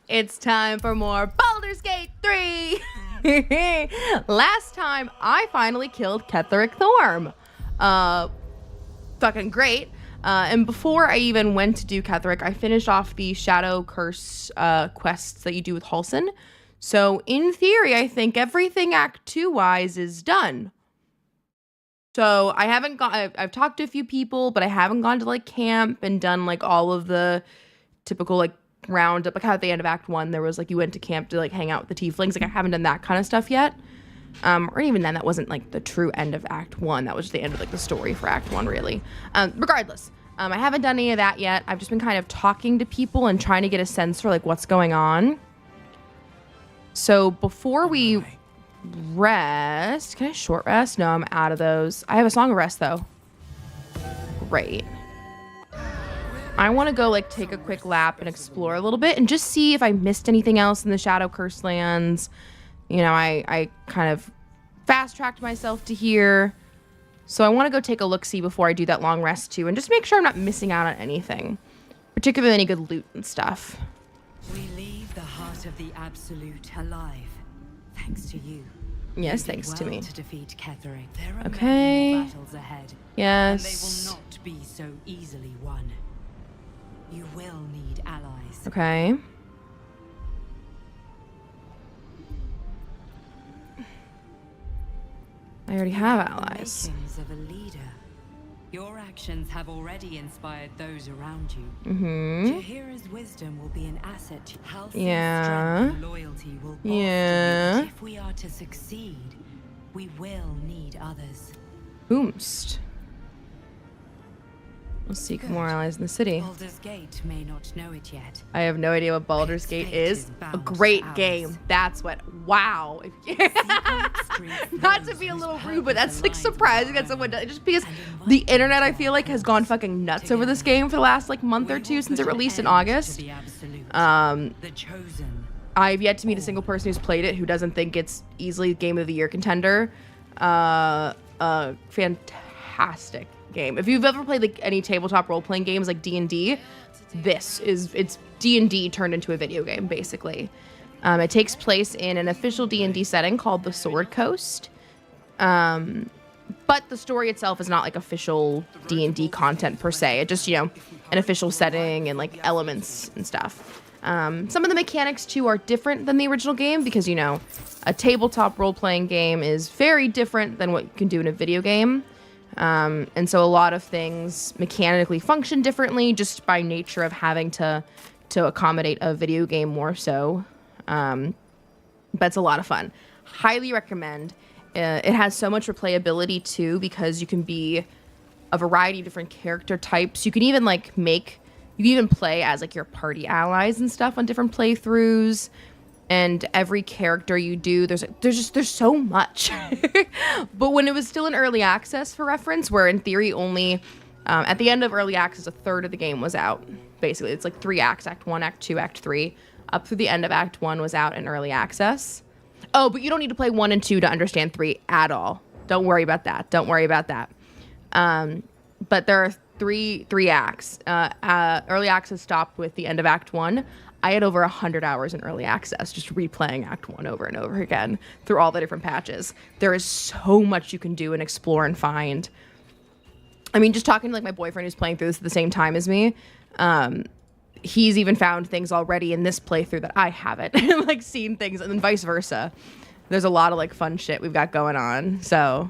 It's time for more Baldur's Gate 3! Last time, I finally killed Ketheric Thorm. Fucking great. And before I even went to do Ketheric, I finished off the Shadow Curse quests that you do with Halsin. So, in theory, I think everything Act 2-wise is done. So, I haven't gone... I've talked to a few people, but I haven't gone to, like, camp and done, like, all of the typical, like, roundup. Like, how at the end of Act 1, there was, like, you went to camp to, like, hang out with the tieflings. Like, I haven't done that kind of stuff yet. Or even then, that wasn't, like, the true end of Act 1. That was just the end of, like, the story for Act 1, really. Regardless, I haven't done any of that yet. I've just been kind of talking to people and trying to get a sense for, like, what's going on. So, before we rest... Can I short rest? No, I'm out of those. I have a Song of Rest, though. Great. I want to go, like, take a quick lap and explore a little bit and just see if I missed anything else in the Shadow Curse lands. You know, I kind of fast-tracked myself to here. So I want to go take a look-see before I do that long rest, too, and just make sure I'm not missing out on anything. Particularly any good loot and stuff. We leave the heart of the Absolute alive, thanks to you. Yes, thanks to me. To defeat Ketheric. There are Okay. many battles ahead. Yes. And they will not be so easily won. You will need allies. Okay. I already have allies. The makings of a leader. Your actions have already inspired those around you. Mm-hmm. Jaheira's wisdom will be an asset to health. Yeah. Strength and loyalty will bolster Yeah. you. But if we are to succeed, we will need others. Boomst. We'll seek more allies in the city. Baldur's Gate may not know it yet. I have no idea what Baldur's Gate is. A great game. That's what... Wow. Not to be a little rude, but that's like surprising that someone does. Just because the internet, I feel like, has gone fucking nuts over this game for the last like month or two since it released in August. I've yet to meet a single person who's played it who doesn't think it's easily Game of the Year contender. Fantastic game. If you've ever played like any tabletop role-playing games like D&D, it's D&D turned into a video game, basically. It takes place in an official D&D setting called the Sword Coast. But the story itself is not like official D&D content per se. It just, you know, an official setting and like elements and stuff. Some of the mechanics too are different than the original game because, you know, a tabletop role-playing game is very different than what you can do in a video game. And so a lot of things mechanically function differently just by nature of having to accommodate a video game more so. But it's a lot of fun. Highly recommend. It has so much replayability too because you can be a variety of different character types. You can even like you can even play as like your party allies and stuff on different playthroughs. And every character you do, there's so much. But when it was still in early access, for reference, where in theory only at the end of early access, a third of the game was out. Basically, it's like 3 acts: Act 1, Act 2, Act 3. Up through the end of Act 1 was out in early access. Oh, but you don't need to play 1 and 2 to understand 3 at all. Don't worry about that. Don't worry about that. But there are three acts. Early access stopped with the end of Act 1. I had over 100 hours in early access just replaying Act 1 over and over again through all the different patches. There is so much you can do and explore and find. I mean, just talking to like my boyfriend who's playing through this at the same time as me, he's even found things already in this playthrough that I haven't, like seen things, and then vice versa. There's a lot of like fun shit we've got going on, so...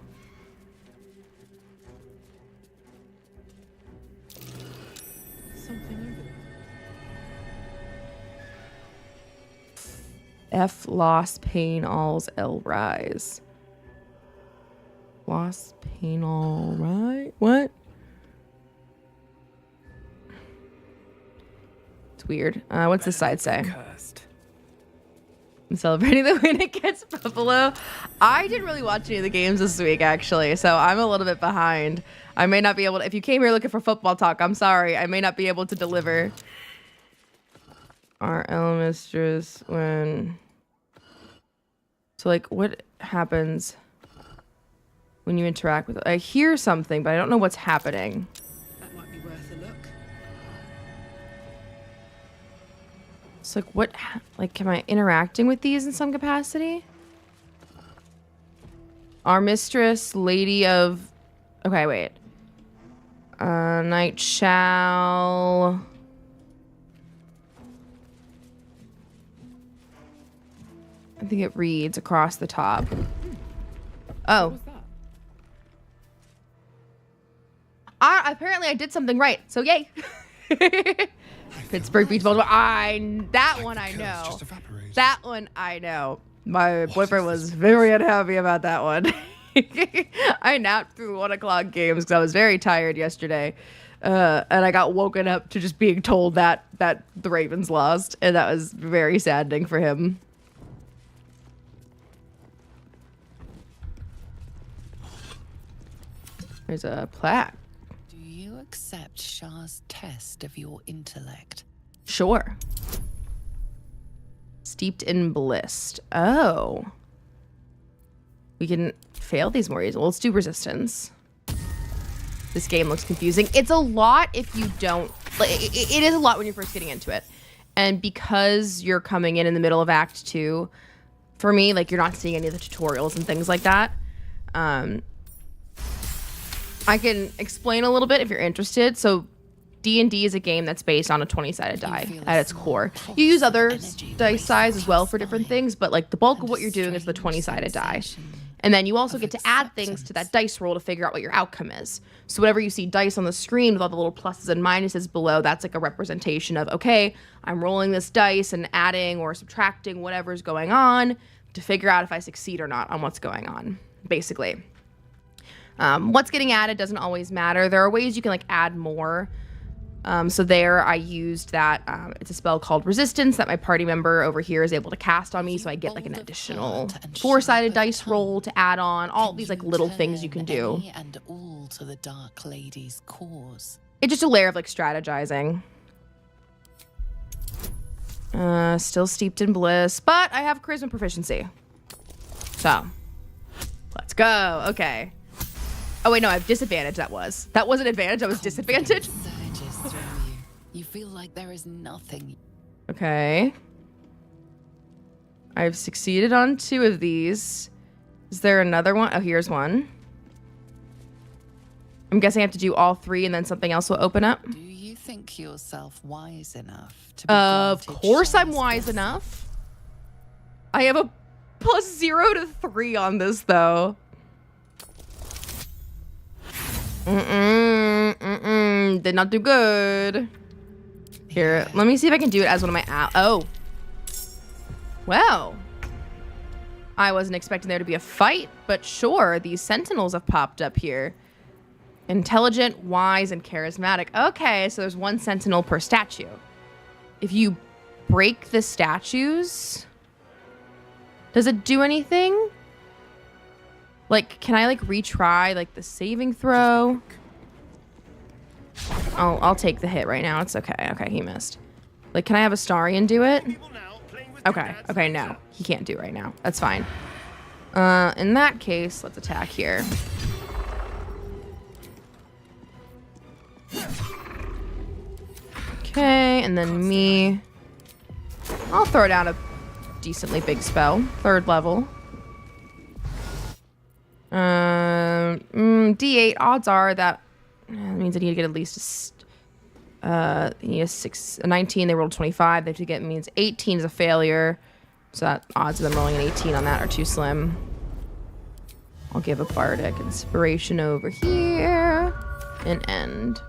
F loss pain alls L rise. Loss pain all right. What? It's weird. What's this side say? Cursed. I'm celebrating the win against Buffalo. I didn't really watch any of the games this week, actually, so I'm a little bit behind. I may not be able to. If you came here looking for football talk, I'm sorry. I may not be able to deliver. Our Elmistress when... So, like, what happens when you interact with... I hear something, but I don't know what's happening. That might be worth a look. So like what, like am I interacting with these in some capacity? Our mistress, lady of, okay, wait. Night shall. I think it reads across the top. Oh. Apparently I did something right, so yay. Pittsburgh Beach Baldur. That one I know. That one I know. My boyfriend was very unhappy about that one. I napped through 1 o'clock games because I was very tired yesterday. And I got woken up to just being told that the Ravens lost. And that was very saddening for him. There's a plaque. Do you accept Shah's test of your intellect? Sure. Steeped in bliss. Oh. We can fail these more easily. Well, let's do resistance. This game looks confusing. It's a lot if you don't... Like, it is a lot when you're first getting into it. And because you're coming in the middle of Act 2, for me, like, you're not seeing any of the tutorials and things like that. I can explain a little bit if you're interested. So D&D is a game that's based on a 20-sided die at its core. You use other dice size as well for different things, but like the bulk of what you're doing is the 20-sided die. And then you also get to add things to that dice roll to figure out what your outcome is. So whenever you see dice on the screen with all the little pluses and minuses below, that's like a representation of, okay, I'm rolling this dice and adding or subtracting whatever's going on to figure out if I succeed or not on what's going on, basically. What's getting added doesn't always matter. There are ways you can like add more. So there I used that. It's a spell called Resistance that my party member over here is able to cast on me. So I get like an additional 4-sided dice roll to add on. All these like little things you can do. And all to the Dark Lady's cause. It's just a layer of like strategizing. Still steeped in bliss, but I have charisma proficiency. So let's go. Okay. Oh wait, no, I have disadvantage. That wasn't advantage. That was disadvantage. Surges through you. You feel like there is nothing. Okay. I've succeeded on 2 of these. Is there another one? Oh, here's one. I'm guessing I have to do all 3 and then something else will open up. Do you think yourself wise enough to be Of granted course I'm Shah's wise blessing? enough. I have a +0 to 3 on this though. Did not do good. Here, let me see if I can do it as one of my oh. Well. I wasn't expecting there to be a fight, but sure, these sentinels have popped up here. Intelligent, wise, and charismatic. Okay, so there's 1 sentinel per statue. If you break the statues, does it do anything? Like, can I like retry like the saving throw? I'll take the hit right now. It's okay. Okay, he missed. Like, can I have Astarion do it? Okay. Okay, no. He can't do it right now. That's fine. In that case, let's attack here. Okay, and then me. I'll throw down a decently big spell. 3rd level. D8. Odds are that means I need to get at least a 19. They rolled 25. They have to get means 18 is a failure. So that odds of them rolling an 18 on that are too slim. I'll give a bardic inspiration over here and end.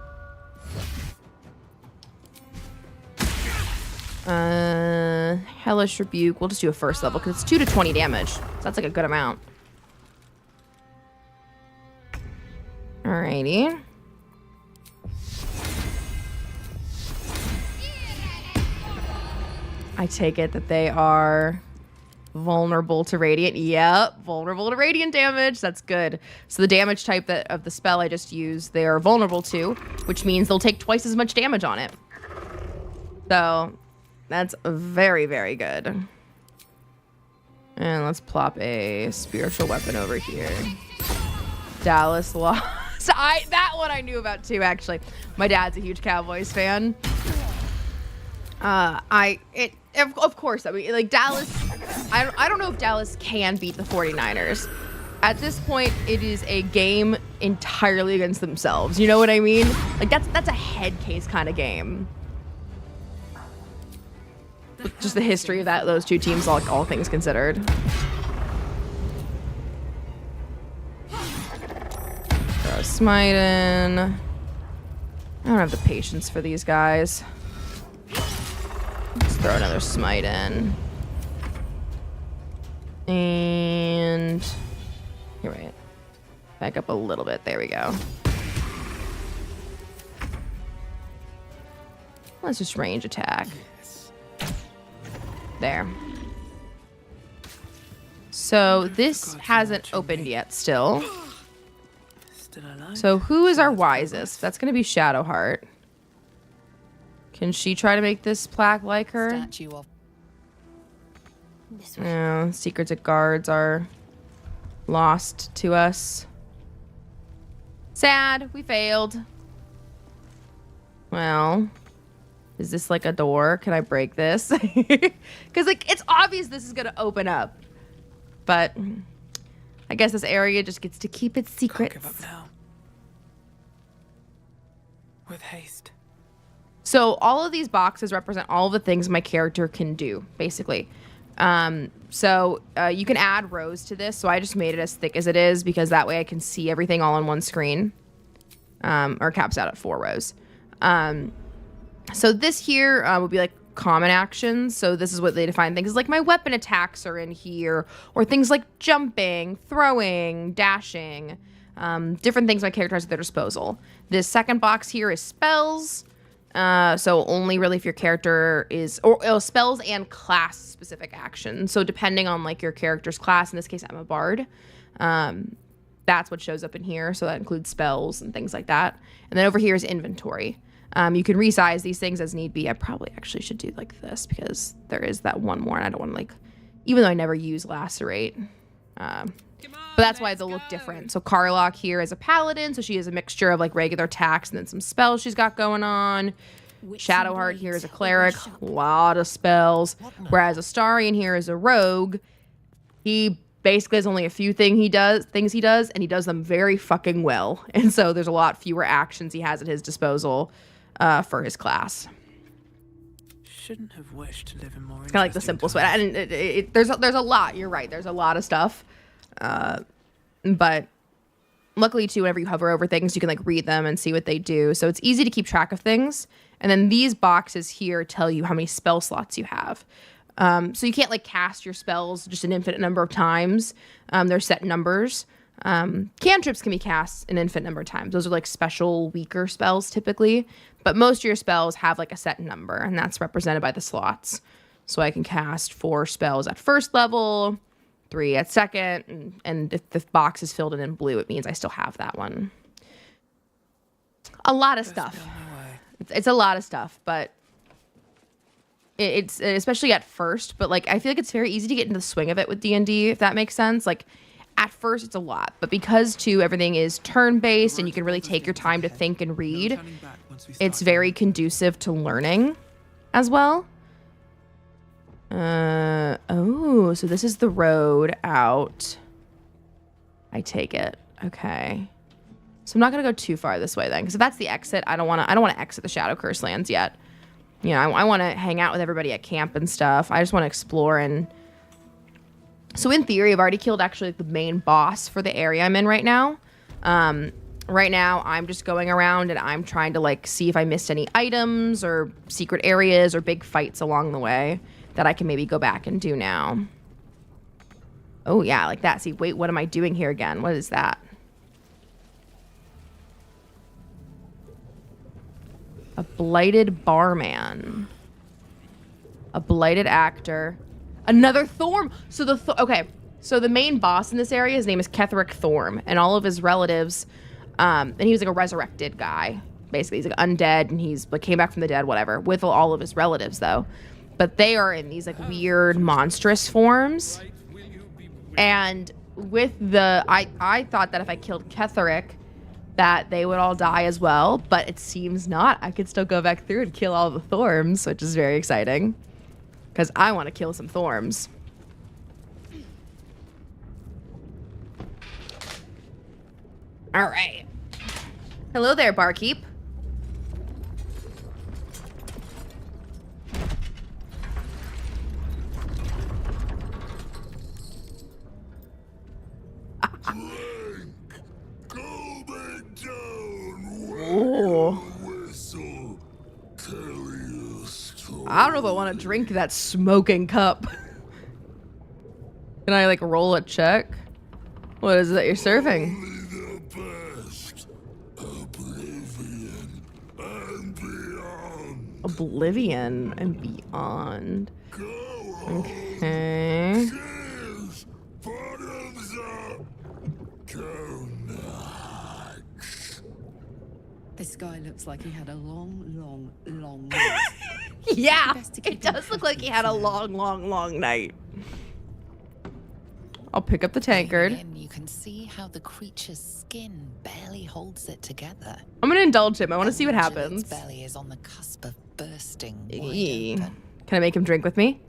Hellish Rebuke. We'll just do a 1st level because it's 2 to 20 damage. So that's like a good amount. Alrighty. I take it that they are vulnerable to radiant. Yep, vulnerable to radiant damage. That's good. So the damage type of the spell I just used, they are vulnerable to, which means they'll take twice as much damage on it. So that's very, very good. And let's plop a spiritual weapon over here. Dallas lost. That one I knew about too, actually. My dad's a huge Cowboys fan. Of course, I mean, like Dallas, I don't know if Dallas can beat the 49ers. At this point, it is a game entirely against themselves. You know what I mean? Like that's a head case kind of game. Just the history of those two teams, all things considered. Throw a smite in. I don't have the patience for these guys. Let's throw another smite in. And here, wait. Back up a little bit. There we go. Let's just range attack. There. So this hasn't opened yet still. So who is our wisest? That's going to be Shadowheart. Can she try to make this plaque like her? No, secrets of guards are lost to us. Sad, we failed. Well, is this like a door? Can I break this? Because like it's obvious this is gonna open up, but I guess this area just gets to keep its secrets. Can't give up now. With haste. So all of these boxes represent all the things my character can do, basically. So you can add rows to this. So I just made it as thick as it is because that way I can see everything all on one screen. Or caps out at 4 rows. So this here would be like common actions. So this is what they define things like my weapon attacks are in here, or things like jumping, throwing, dashing, different things my character has at their disposal. This second box here is spells. So only really if your character is, or spells and class specific actions. So depending on like your character's class, in this case I'm a bard, that's what shows up in here. So that includes spells and things like that. And then over here is inventory. You can resize these things as need be. I probably actually should do like this because there is that one more and I don't want to like, even though I never use lacerate. But that's why they'll look different. So Karlach here is a paladin, so she has a mixture of like regular attacks and then some spells she's got going on. Shadowheart here is a cleric, a lot of spells. Whereas Astarion here is a rogue. He basically has only a few things he does, and he does them very fucking well. And so there's a lot fewer actions he has at his disposal for his class. Shouldn't have wished to live in more. It's kind of like the simplest way. And there's a lot. You're right. There's a lot of stuff. But luckily too, whenever you hover over things, you can like read them and see what they do. So it's easy to keep track of things. And then these boxes here tell you how many spell slots you have. So you can't like cast your spells just an infinite number of times. They're set numbers. Cantrips can be cast an infinite number of times. Those are like special weaker spells typically, but most of your spells have like a set number, and that's represented by the slots. So I can cast 4 spells at first level, 3 at second, and if the box is filled in blue, it means I still have that one. A lot of stuff. It's a lot of stuff, but it's especially at first, but like I feel like it's very easy to get into the swing of it with D&D, if that makes sense. Like at first it's a lot, but because too everything is turn-based and you can really take your time to think and read, it's very conducive to learning as well. Oh, so this is the road out. I take it. Okay. So I'm not gonna go too far this way then, because if that's the exit, I don't want to exit the Shadow Curse lands yet. You know, I want to hang out with everybody at camp and stuff. I just want to explore. And so in theory, I've already killed actually the main boss for the area I'm in right now. Right now, I'm just going around and I'm trying to like see if I missed any items or secret areas or big fights along the way that I can maybe go back and do now. Oh yeah, like that. See, wait, what am I doing here again? What is that? A blighted barman. A blighted actor. Another Thorm. So okay. So the main boss in this area, his name is Ketheric Thorm, and all of his relatives, and he was like a resurrected guy. Basically, he's like undead, and he's like came back from the dead, whatever, with all of his relatives though. But they are in these like weird monstrous forms. And with the I thought that if I killed Ketheric, that they would all die as well, but it seems not. I could still go back through and kill all the Thorms, which is very exciting. Because I want to kill some Thorms. Alright. Hello there, barkeep. Oh. I don't know if I want to drink that smoking cup. Can I like roll a check? What is it that you're serving? Oblivion and beyond. Okay. This guy looks like he had a long night. Yeah, Investigate it does look like he had a long night. I'll pick up the tankard. And you can see how the creature's skin barely holds it together. I'm gonna indulge him. I want to see what Its happens. belly is on the cusp of bursting Eee. wide open. Can I make him drink with me?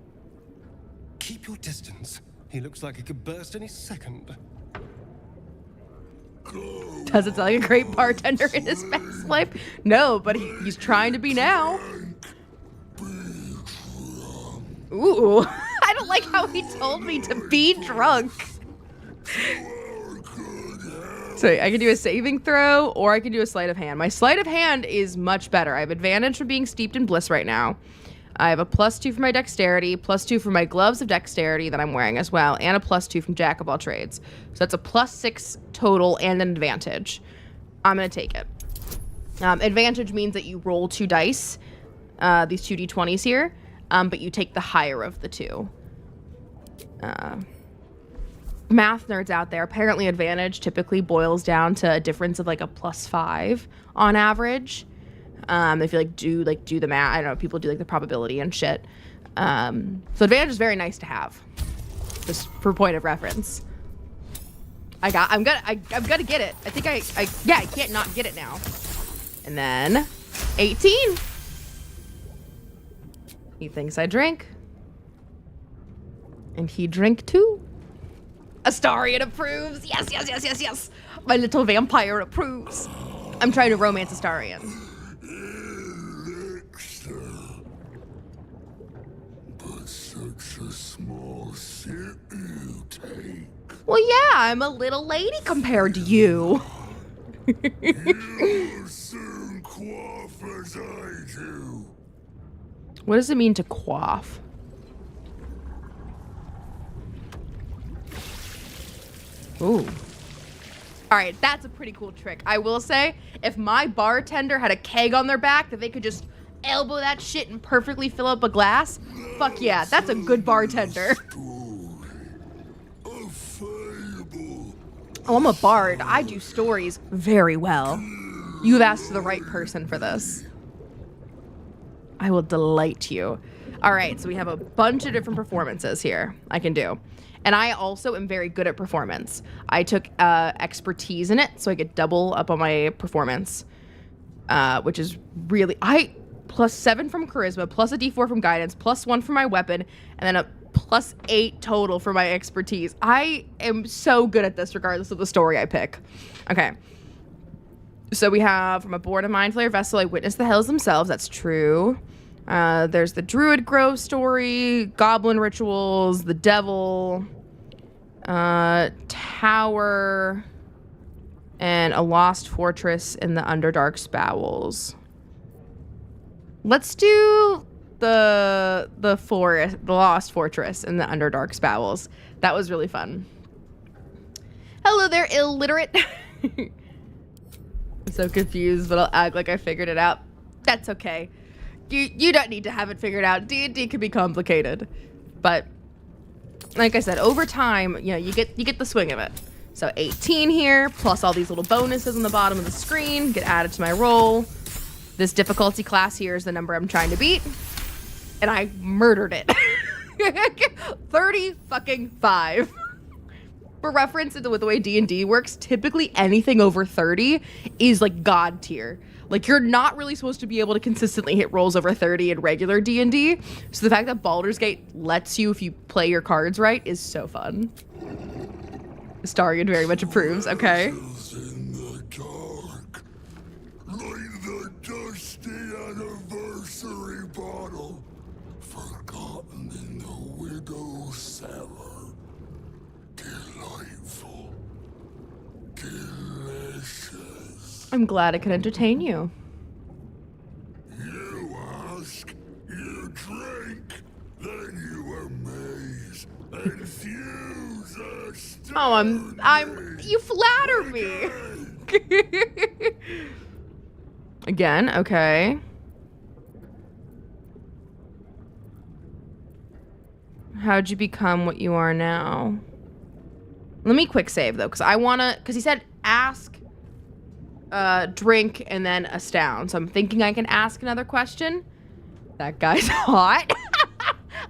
Keep your distance. He looks like he could burst any second. Does it sound like a great bartender in his past life? No, but he's trying to be now. Ooh, I don't like how he told me to be drunk. So I can do a saving throw or I can do a sleight of hand. My sleight of hand is much better. I have advantage from being steeped in bliss right now. I have a +2 for my dexterity, +2 for my gloves of dexterity that I'm wearing as well, and a +2 from Jack of all trades. So that's a +6 total and an advantage. I'm gonna take it. Advantage means that you roll 2 dice, these 2 d20s here, but you take the higher of the 2. Math nerds out there, apparently advantage typically boils down to a difference of like a +5 on average. If you do the math, I don't know, people do like the probability and shit. So advantage is very nice to have, just for point of reference. I'm gonna get it. I think I can't not get it now. And then 18. He thinks I drink. And he drank too. Astarion approves. Yes. My little vampire approves. I'm trying to romance Astarion. But such a small sip you take. Well, yeah, I'm a little lady compared to you. You'll soon quaff as I do. What does it mean to quaff? Ooh. All right, that's a pretty cool trick. I will say, if my bartender had a keg on their back that they could just elbow that shit and perfectly fill up a glass, fuck yeah, that's a good bartender. A fable. Oh, I'm a bard. I do stories very well. You've asked the right person for this. I will delight you. All right, so we have a bunch of different performances here I can do. And I also am very good at performance. I took expertise in it, so I get double up on my performance, which is really... +7 from charisma, plus a d4 from guidance, +1 for my weapon, and then a +8 total for my expertise. I am so good at this regardless of the story I pick. Okay. So we have, from a born of mind flayer vessel, I witnessed the hells themselves. That's true. There's the Druid Grove story, goblin rituals, the devil, tower, and a lost fortress in the Underdark's bowels. Let's do the lost fortress in the Underdark's bowels. That was really fun. Hello there, illiterate. I'm so confused, but I'll act like I figured it out. That's okay. You don't need to have it figured out. D&D can be complicated, but like I said, over time, you know, you get the swing of it. So 18 here, plus all these little bonuses on the bottom of the screen get added to my roll. This difficulty class here is the number I'm trying to beat, and I murdered it. 30 fucking 5. For reference, with the way D&D works, typically anything over 30 is like god tier. Like, you're not really supposed to be able to consistently hit rolls over 30 in regular D&D. So the fact that Baldur's Gate lets you, if you play your cards right, is so fun. Starion very much approves, okay. In the dark, like the dusty anniversary bottle, forgotten in the widow's cellar. Delightful. Delicious. I'm glad I can entertain you. You ask, you drink, then you amaze, infuse a stir. Oh, you flatter me. Again, okay. How'd you become what you are now? Let me quick save though, because he said ask, drink, and then astound. So I'm thinking I can ask another question. That guy's hot.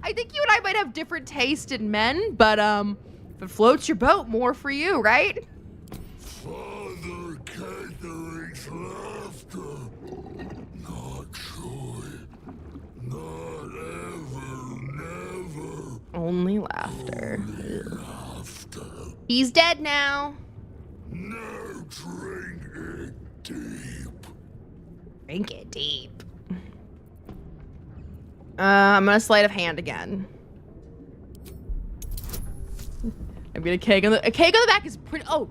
I think you and I might have different taste in men, but if it floats your boat, more for you, right? Father Ketheric's laughter. Not joy. Not ever, never. Only laughter. Laughter. He's dead now. Now drink it deep. Drink it deep. I'm gonna sleight of hand again. I'm gonna keg on the back is pretty. Oh,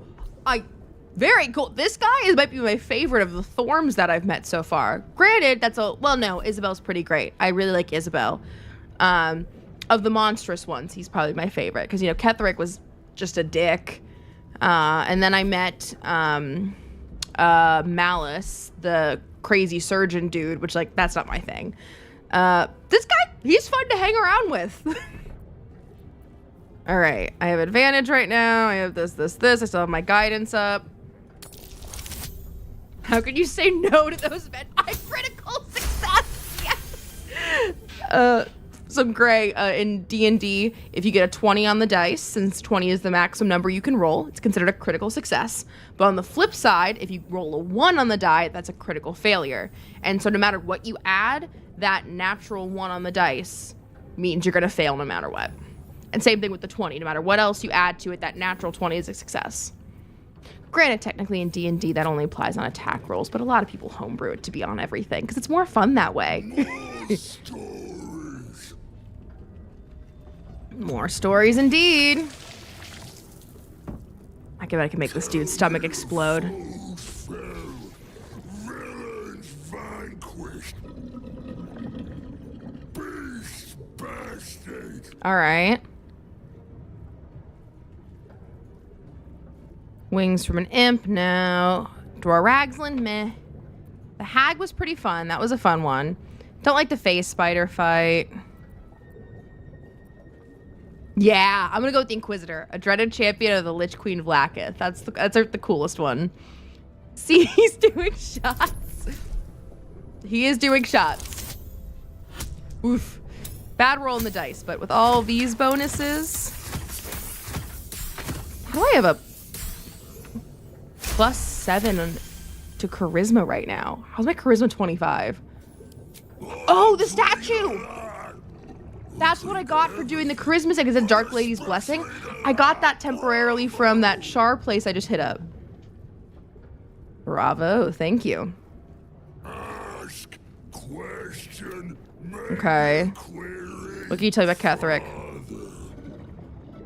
very cool. This guy might be my favorite of the Thorms that I've met so far. Granted, no, Isabel's pretty great. I really like Isabel. Of the monstrous ones, he's probably my favorite because Ketheric was just a dick. And then I met Malice, the crazy surgeon dude, which that's not my thing. This guy, he's fun to hang around with. All right, I have advantage right now. I have this. I still have my guidance up. How could you say no to those men? I critical success. Yes. Some gray in D&D. If you get a 20 on the dice, since 20 is the maximum number you can roll, it's considered a critical success. But on the flip side, if you roll a 1 on the die, that's a critical failure. And so no matter what you add, that natural 1 on the dice means you're gonna fail no matter what. And same thing with the 20. No matter what else you add to it, that natural 20 is a success. Granted, technically in D&D that only applies on attack rolls, but a lot of people homebrew it to be on everything because it's more fun that way. Stories. More stories indeed. I can make this dude's stomach explode. Foes fell. Villains vanquished. Beasts bastard. All right. Wings from an imp now. Dwarragsland, meh. The hag was pretty fun. That was a fun one. Don't like the face spider fight. Yeah, I'm gonna go with the Inquisitor, a dreaded champion of the Lich Queen Vlaakith. That's the coolest one. See, he's doing shots. He is doing shots. Oof. Bad roll in the dice, but with all these bonuses, how do I have a +7 to charisma right now? How's my charisma 25? Oh, the statue! That's what I got for doing the charisma thing. It's a Dark Lady's Blessing. I got that temporarily from that Char place I just hit up. Bravo, thank you. Ask, question, Okay. query. What can you tell me about Ketheric?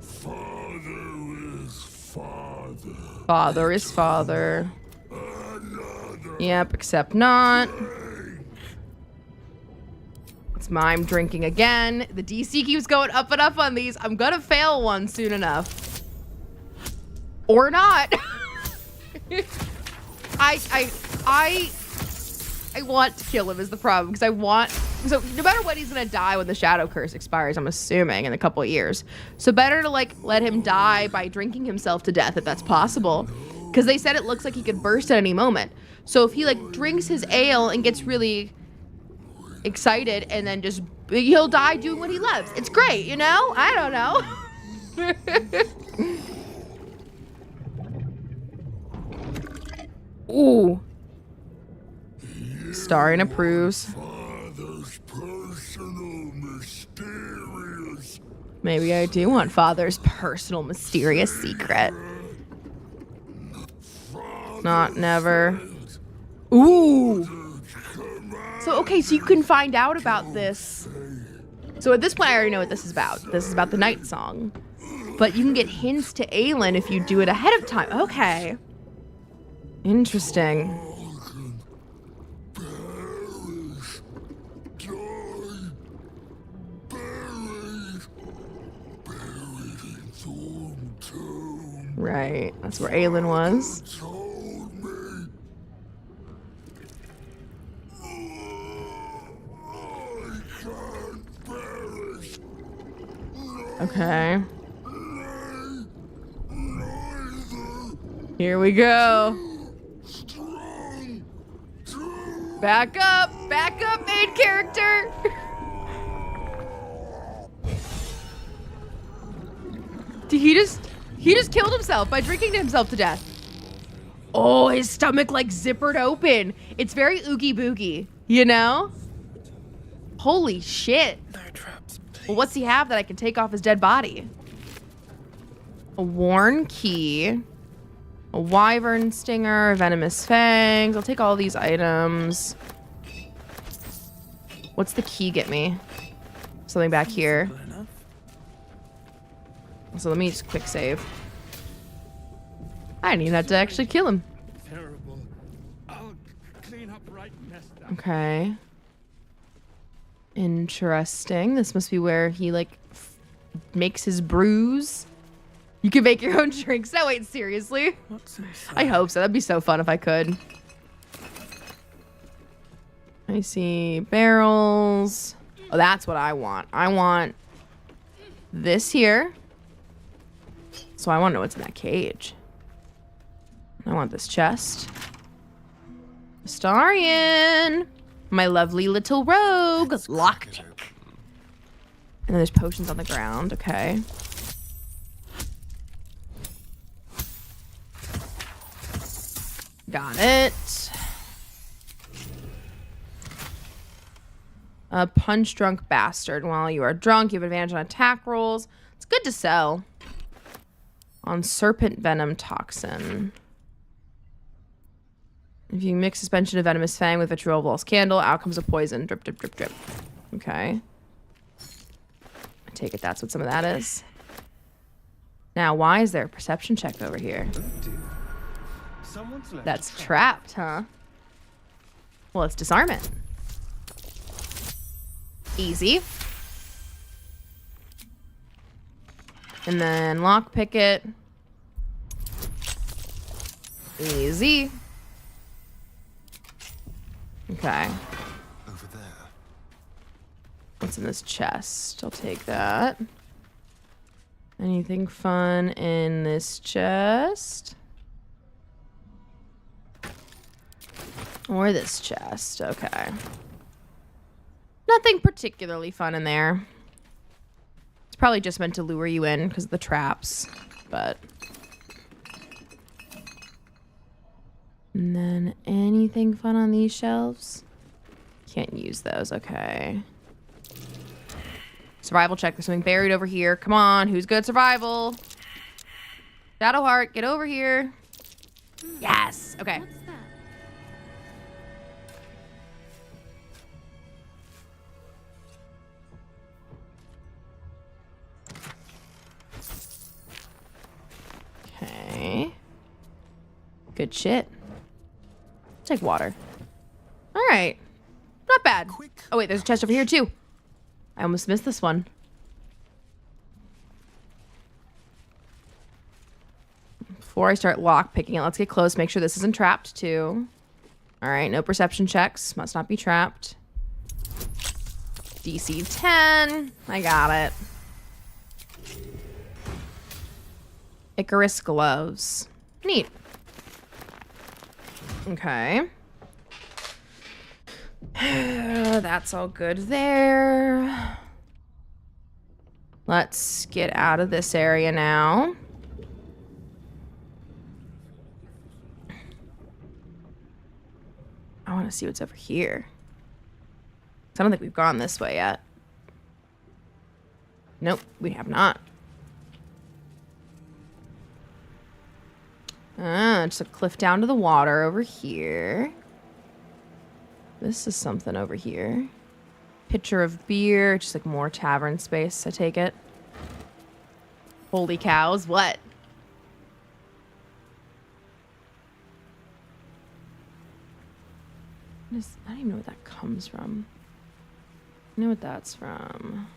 Father is father. Father is father. Another Yep, except not. It's mime drinking again. The DC keeps going up and up on these. I'm gonna fail one soon enough. Or not. I want to kill him is the problem because so no matter what, he's gonna die when the Shadow Curse expires, I'm assuming, in a couple of years. So better to let him die by drinking himself to death if that's possible. Because they said it looks like he could burst at any moment. So if he drinks his ale and gets really excited and then he'll die doing what he loves. It's great, I don't know. Ooh. Starring approves. Father's personal mysterious Maybe I do want Father's personal mysterious secret. Not never. Ooh. So, okay, so you can find out about this. So at this point, I already know what this is about. This is about the Night Song. But you can get hints to Aelin if you do it ahead of time. Okay. Interesting. perish, die, buried in Thorn Tomb. Right. That's where Aelin was. Told me. I can't perish. Okay. Neither Here we go. strong to Back up. Back up, main character. He just killed himself by drinking himself to death. Oh, his stomach like zippered open. It's very oogie boogie, you know? Holy shit. No traps, please. Well, what's he have that I can take off his dead body? A worn key, a wyvern stinger, venomous fangs. I'll take all these items. What's the key get me? Something back here. Simple enough. So let me just quick save. I didn't even have to actually kill him. terrible. I'll clean up right messed up. Okay. Interesting. This must be where he like makes his brews. You can make your own drinks. No, wait, seriously? What's this? I hope so. That'd be so fun if I could. I see barrels. Oh, that's what I want. I want this here. So I want to know what's in that cage. I want this chest. Astarion! My lovely little rogue. Lockpick. And then there's potions on the ground. Okay. Got it. A punch-drunk bastard. While you are drunk, you have advantage on attack rolls. It's good to sell. On serpent venom toxin. If you mix suspension of venomous fang with vitriol Vol's candle, out comes a poison. Drip, drip, drip, drip. Okay. I take it that's what some of that is. Now, why is there a perception check over here? Someone's left. That's trapped, huh? Well, it's disarmament. Easy. And then lockpick it. Easy. Okay. Over there. What's in this chest? I'll take that. Anything fun in this chest? Or this chest. Okay. Nothing particularly fun in there. It's probably just meant to lure you in because of the traps, but... And then anything fun on these shelves? Can't use those, okay. Survival check, there's something buried over here. Come on, who's good at survival? Shadowheart, get over here. Yes, okay. What's that? Okay. Good shit. Take water. All right. Not bad. Oh, wait, there's a chest over here, too. I almost missed this one. Before I start lock-picking it, let's get close. Make sure this isn't trapped, too. All right, no perception checks. Must not be trapped. DC 10. I got it. Icarus gloves. Neat. Okay. That's all good there. Let's get out of this area now. want to see what's over here. I don't think we've gone this way yet. Nope, we have not. Just a cliff down to the water over here. This is something over here. Pitcher of beer, just like more tavern space, I take it. Holy cows, what? I don't even know what that comes from. I know what that's from.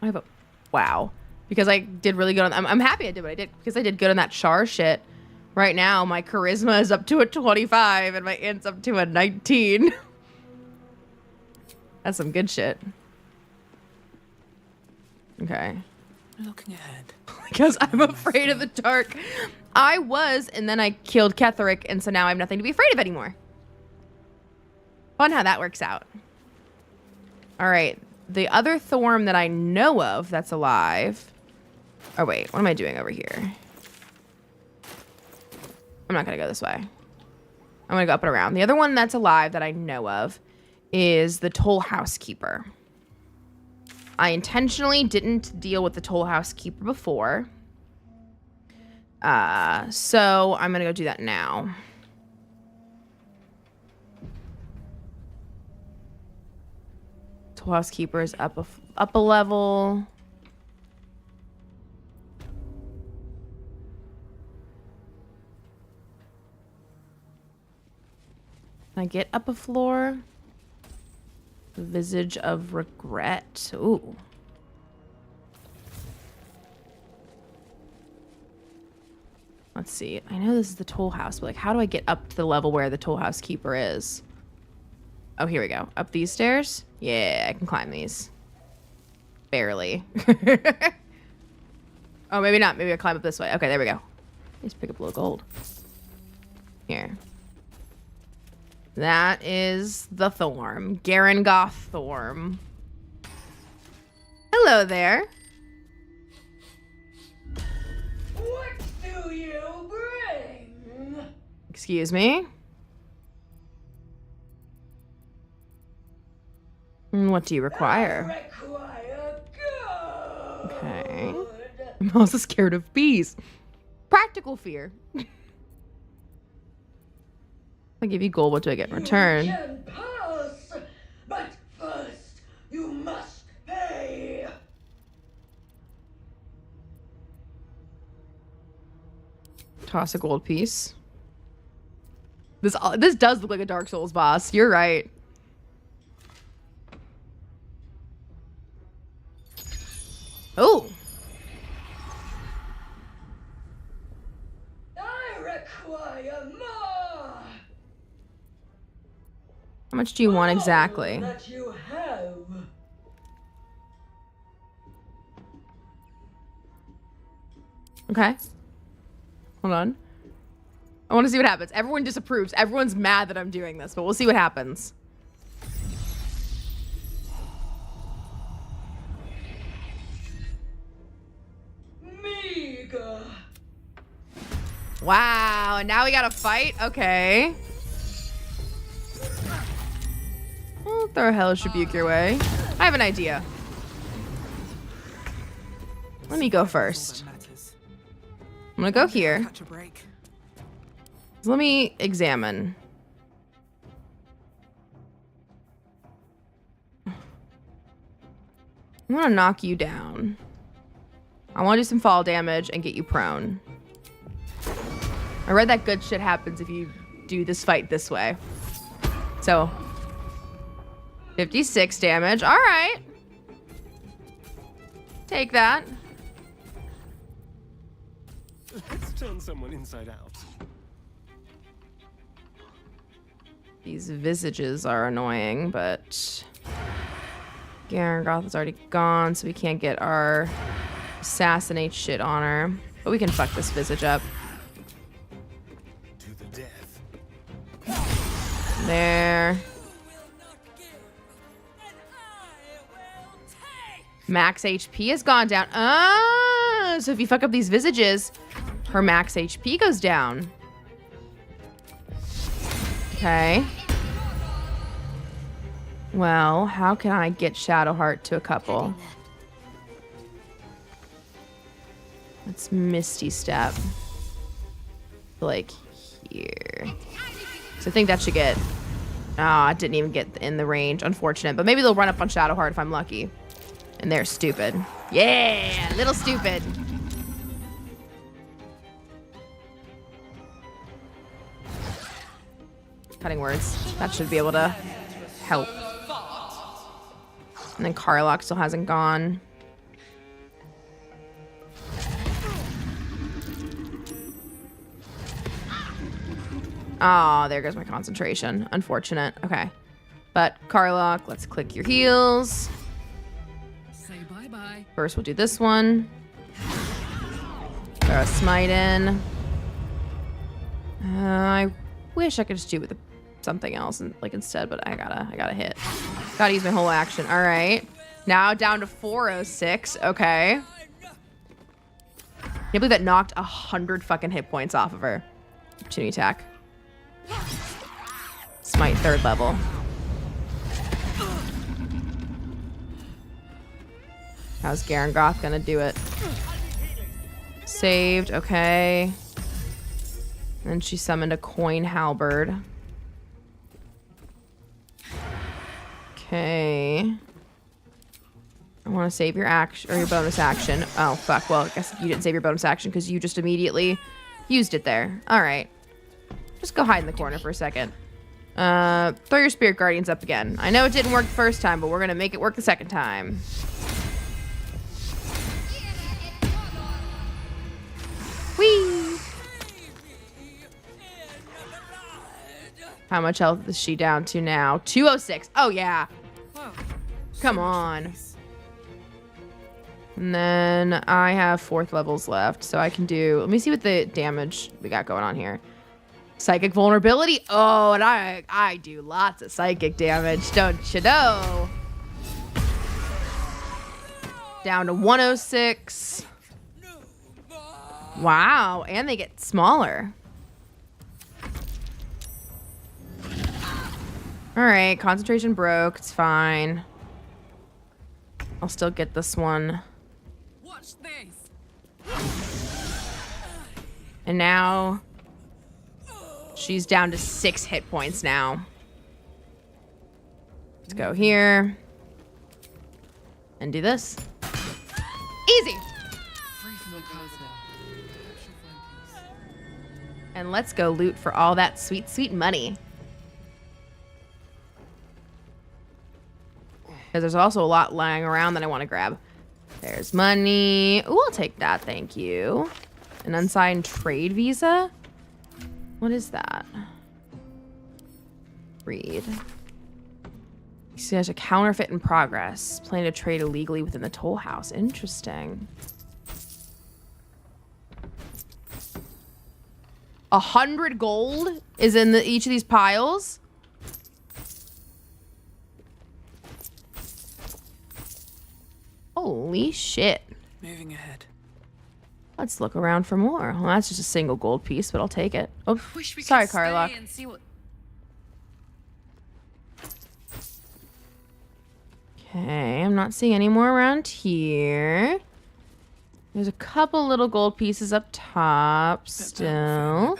I have a... Wow. Because I did really good on... I'm happy I did what I did. Because I did good on that char shit. Right now, my charisma is up to a 25 and my int's up to a 19. That's some good shit. Okay. Looking ahead. Because I'm afraid of the dark. I was, and then I killed Ketheric, and so now I have nothing to be afraid of anymore. Fun how that works out. All right. The other Thorm that I know of that's alive... Oh, wait. What am I doing over here? I'm not going to go this way. I'm going to go up and around. The other one that's alive that I know of is the Toll Housekeeper. I intentionally didn't deal with the Toll Housekeeper before. So I'm going to go do that now. Toll Housekeeper is up a level. Can I get up a floor? The Visage of Regret. Ooh. Let's see. I know this is the Toll House, but like, how do I get up to the level where the Toll Housekeeper is? Oh, here we go. Up these stairs? Yeah, I can climb these. Barely. Oh, maybe not. Maybe I climb up this way. Okay, there we go. Let's pick up a little gold. Here. That is the Thorm. Garangoth Thorm. Hello there. What do you bring? Excuse me? What do you require? I require gold. Okay. I'm also scared of bees. Practical fear. I'll give you gold. What do I get in return? You can pass, but first you must pay. Toss a gold piece. This does look like a Dark Souls boss. You're right. Oh. I require more. How much do you want exactly? That you have. Okay. Hold on. I want to see what happens. Everyone disapproves. Everyone's mad that I'm doing this, but we'll see what happens. Meager. Wow, and now we gotta fight? Okay. I'll throw a hellish rebuke your way. I have an idea. Let me go first. I'm gonna go here. Catch a break. So let me examine. I want to knock you down. I want to do some fall damage and get you prone. I read that good shit happens if you do this fight this way. So, 56 damage. All right. Take that. Let's turn someone inside out. These visages are annoying, but Garangoth is already gone, so we can't get our assassinate shit on her. But we can fuck this visage up. To the death. There. Max HP has gone down. Oh, so if you fuck up these visages, her max HP goes down. Okay. Well, how can I get Shadowheart to a couple? Let's Misty Step. Like here. So I think that should get... Ah, it didn't even get in the range. Unfortunate. But maybe they'll run up on Shadowheart if I'm lucky. And they're stupid. Yeah! Little stupid. Cutting words. That should be able to help. And then Karlach still hasn't gone. Oh, there goes my concentration. Unfortunate. Okay. But Karlach, let's click your heals. Say bye-bye. First, we'll do this one. Throw a smite in. I wish I could just do it with something else and like instead, but I gotta hit. Gotta use my whole action. All right. Now down to 406. Okay. Can't believe that knocked 100 fucking hit points off of her. Opportunity attack. Smite 3rd level. How's Garangoth gonna do it? Saved, okay. And she summoned a coin halberd. Okay. I want to save your action or your bonus action. Oh fuck. Well, I guess you didn't save your bonus action because you just immediately used it there. All right. Just go hide in the corner for a second. Throw your Spirit Guardians up again. I know it didn't work the first time, but we're gonna make it work the second time. Whee! How much health is she down to now? 206. Oh yeah. Come on. And then I have 4th levels left, so I can do... Let me see what the damage we got going on here. Psychic vulnerability. Oh, and I do lots of psychic damage, don't you know? Down to 106. Wow, and they get smaller. All right, concentration broke. It's fine. I'll still get this one. Watch this. And now she's down to 6 hit points now. Let's go here and do this. Easy. Free from the castle. And let's go loot for all that sweet, sweet money. Because there's also a lot lying around that I want to grab. There's money. Ooh, I'll take that. Thank you. An unsigned trade visa? What is that? Read. You see there's a counterfeit in progress. Planning to trade illegally within the toll house. Interesting. 100 gold is in each of these piles. Holy shit. Moving ahead. Let's look around for more. Well, that's just a single gold piece, but I'll take it. Oh, Wish we sorry, could stay Karlach. and see what... Okay, I'm not seeing any more around here. There's a couple little gold pieces up top still.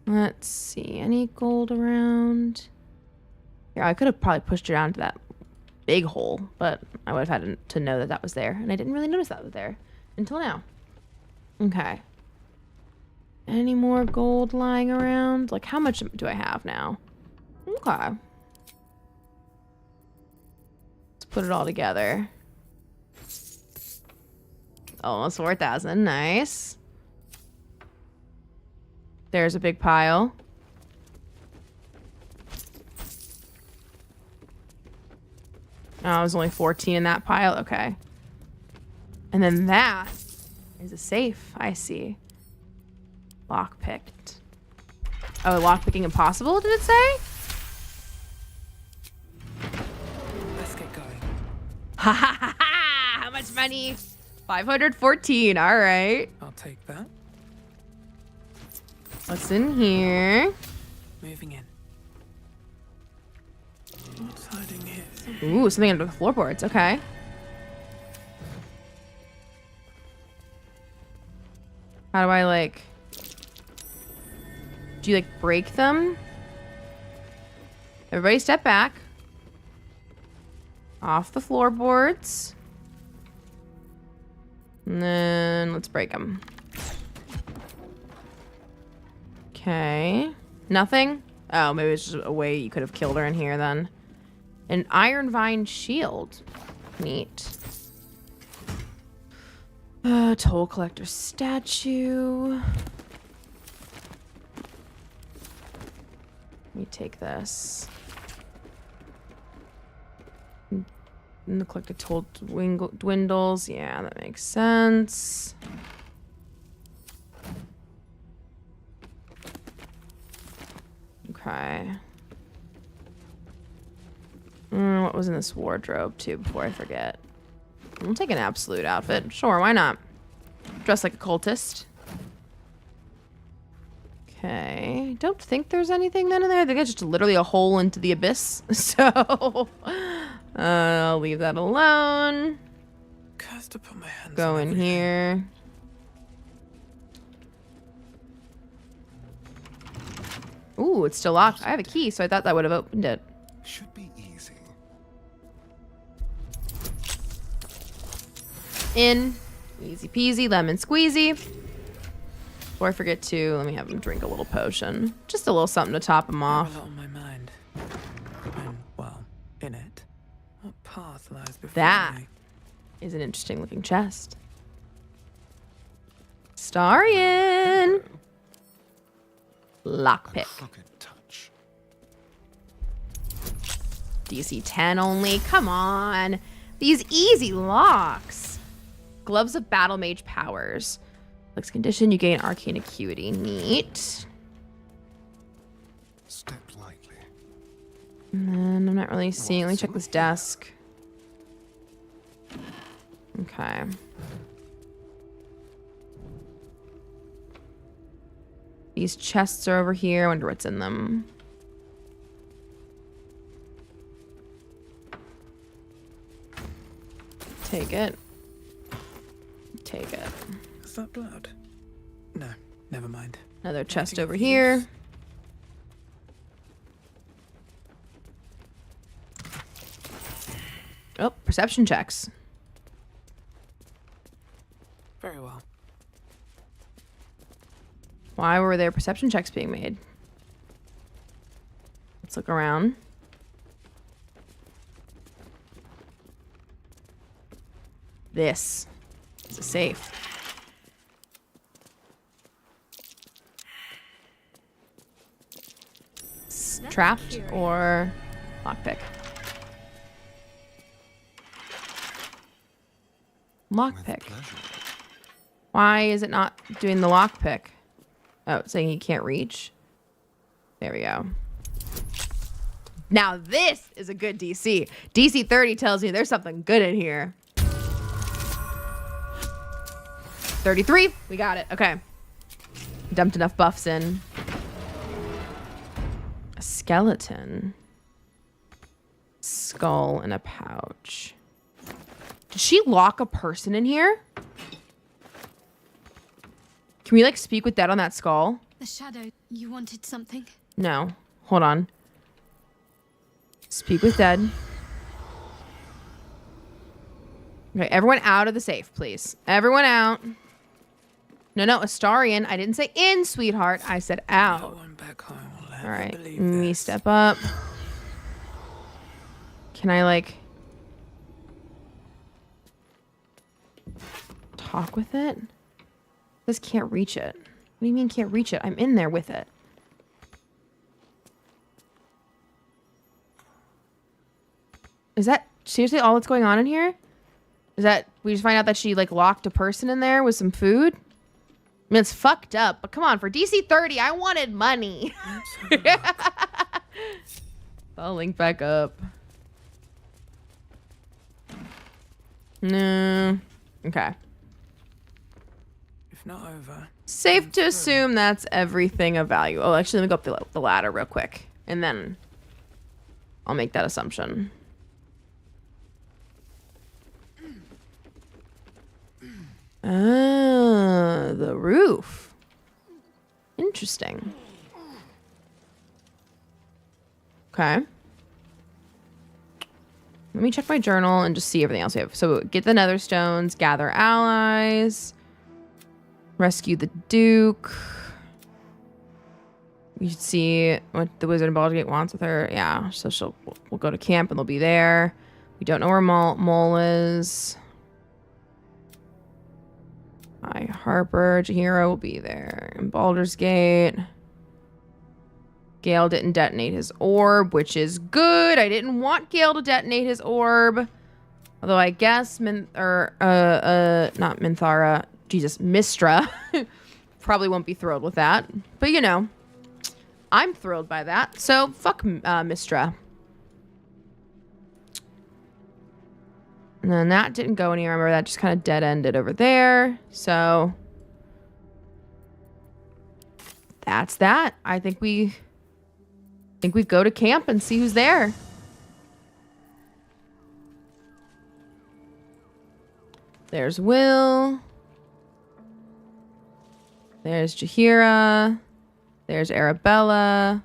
Let's see, any gold around? Yeah, I could have probably pushed her down to that big hole, but I would have had to know that that was there, and I didn't really notice that was there until now. Okay. Any more gold lying around? Like, how much do I have now? Okay. Let's put it all together. Almost 4,000. Nice. There's a big pile. Oh, I was only 14 in that pile. Okay. And then that is a safe. I see. Lockpicked. Oh, lockpicking impossible, did it say? Let's get going. Ha ha ha ha! How much money? 514. All right. I'll take that. What's in here? Moving in. What's hiding here? Ooh, something under the floorboards. Okay. How do I, like... Do you, like, break them? Everybody step back. Off the floorboards. And then let's break them. Okay. Nothing? Oh, maybe it's just a way you could have killed her in here then. An iron vine shield. Neat. Toll collector statue. Let me take this. And the collector toll dwindles. Yeah, that makes sense. Okay. What was in this wardrobe, too, before I forget? I'll take an absolute outfit. Sure, why not? Dress like a cultist. Okay. Don't think there's anything then in there. I think it's just literally a hole into the abyss. So, I'll leave that alone. Cursed to put my hands Go on in everything. here. Ooh, it's still locked. I have a key, so I thought that would have opened it. Should be easy. In. Easy peasy, lemon squeezy. Before I forget to, let me have him drink a little potion. Just a little something to top him I have off. a lot on my mind. And, well, in it. What path lies before That me? is an interesting looking chest. Starian! Lockpick. Crooked touch. DC 10 only. Come on. These easy locks. Gloves of Battle Mage powers. Looks condition, you gain arcane acuity. Neat. Step lightly. And then I'm not really seeing. Let me check this desk. Okay. These chests are over here. I wonder what's in them. Take it. Take it. Is that blood? No, never mind. Another chest Anything over of here. use? Oh, perception checks. Very well. Why were there perception checks being made? Let's look around. This is a safe. Trapped or lockpick? Lockpick. Pleasure. Why is it not doing the lockpick? Oh, it's saying you can't reach. There we go. Now this is a good DC. DC 30 tells me there's something good in here. 33. We got it. Okay. Dumped enough buffs in. A skeleton. Skull in a pouch. Did she lock a person in here? Can we, like, speak with Dead on that skull? The shadow, you wanted something? No. Hold on. Speak with Dead. Okay, everyone out of the safe, please. Everyone out. No, Astarian. I didn't say in, sweetheart. I said No out. one back home will All ever right. believe Me this. step up. Can I, like, talk with it? This can't reach it. What do you mean can't reach it? I'm in there with it. Is that seriously all that's going on in here? Is that we just find out that she, like, locked a person in there with some food? I mean, it's fucked up, but come on, for DC 30, I wanted money. Let's have a look. I'll link back up. No. Okay. If not over. Safe to assume that's everything of value. Oh, actually, let me go up the ladder real quick, and then I'll make that assumption. Ah, the roof. Interesting. Okay. Let me check my journal and just see everything else we have. So get the nether stones, gather allies, rescue the Duke. You should see what the Wizard of Baldur's Gate wants with her. Yeah, so we'll go to camp and they'll be there. We don't know where Mole is. Harper, Jahira will be there. In Baldur's Gate. Gale didn't detonate his orb, which is good. I didn't want Gale to detonate his orb. Although I guess not Minthara, Jesus, Mistra probably won't be thrilled with that. But you know, I'm thrilled by that. So fuck Mistra. And then that didn't go anywhere. Remember, that just kind of dead-ended over there. So that's that. I think we go to camp and see who's there. There's Will. There's Jahira. There's Arabella.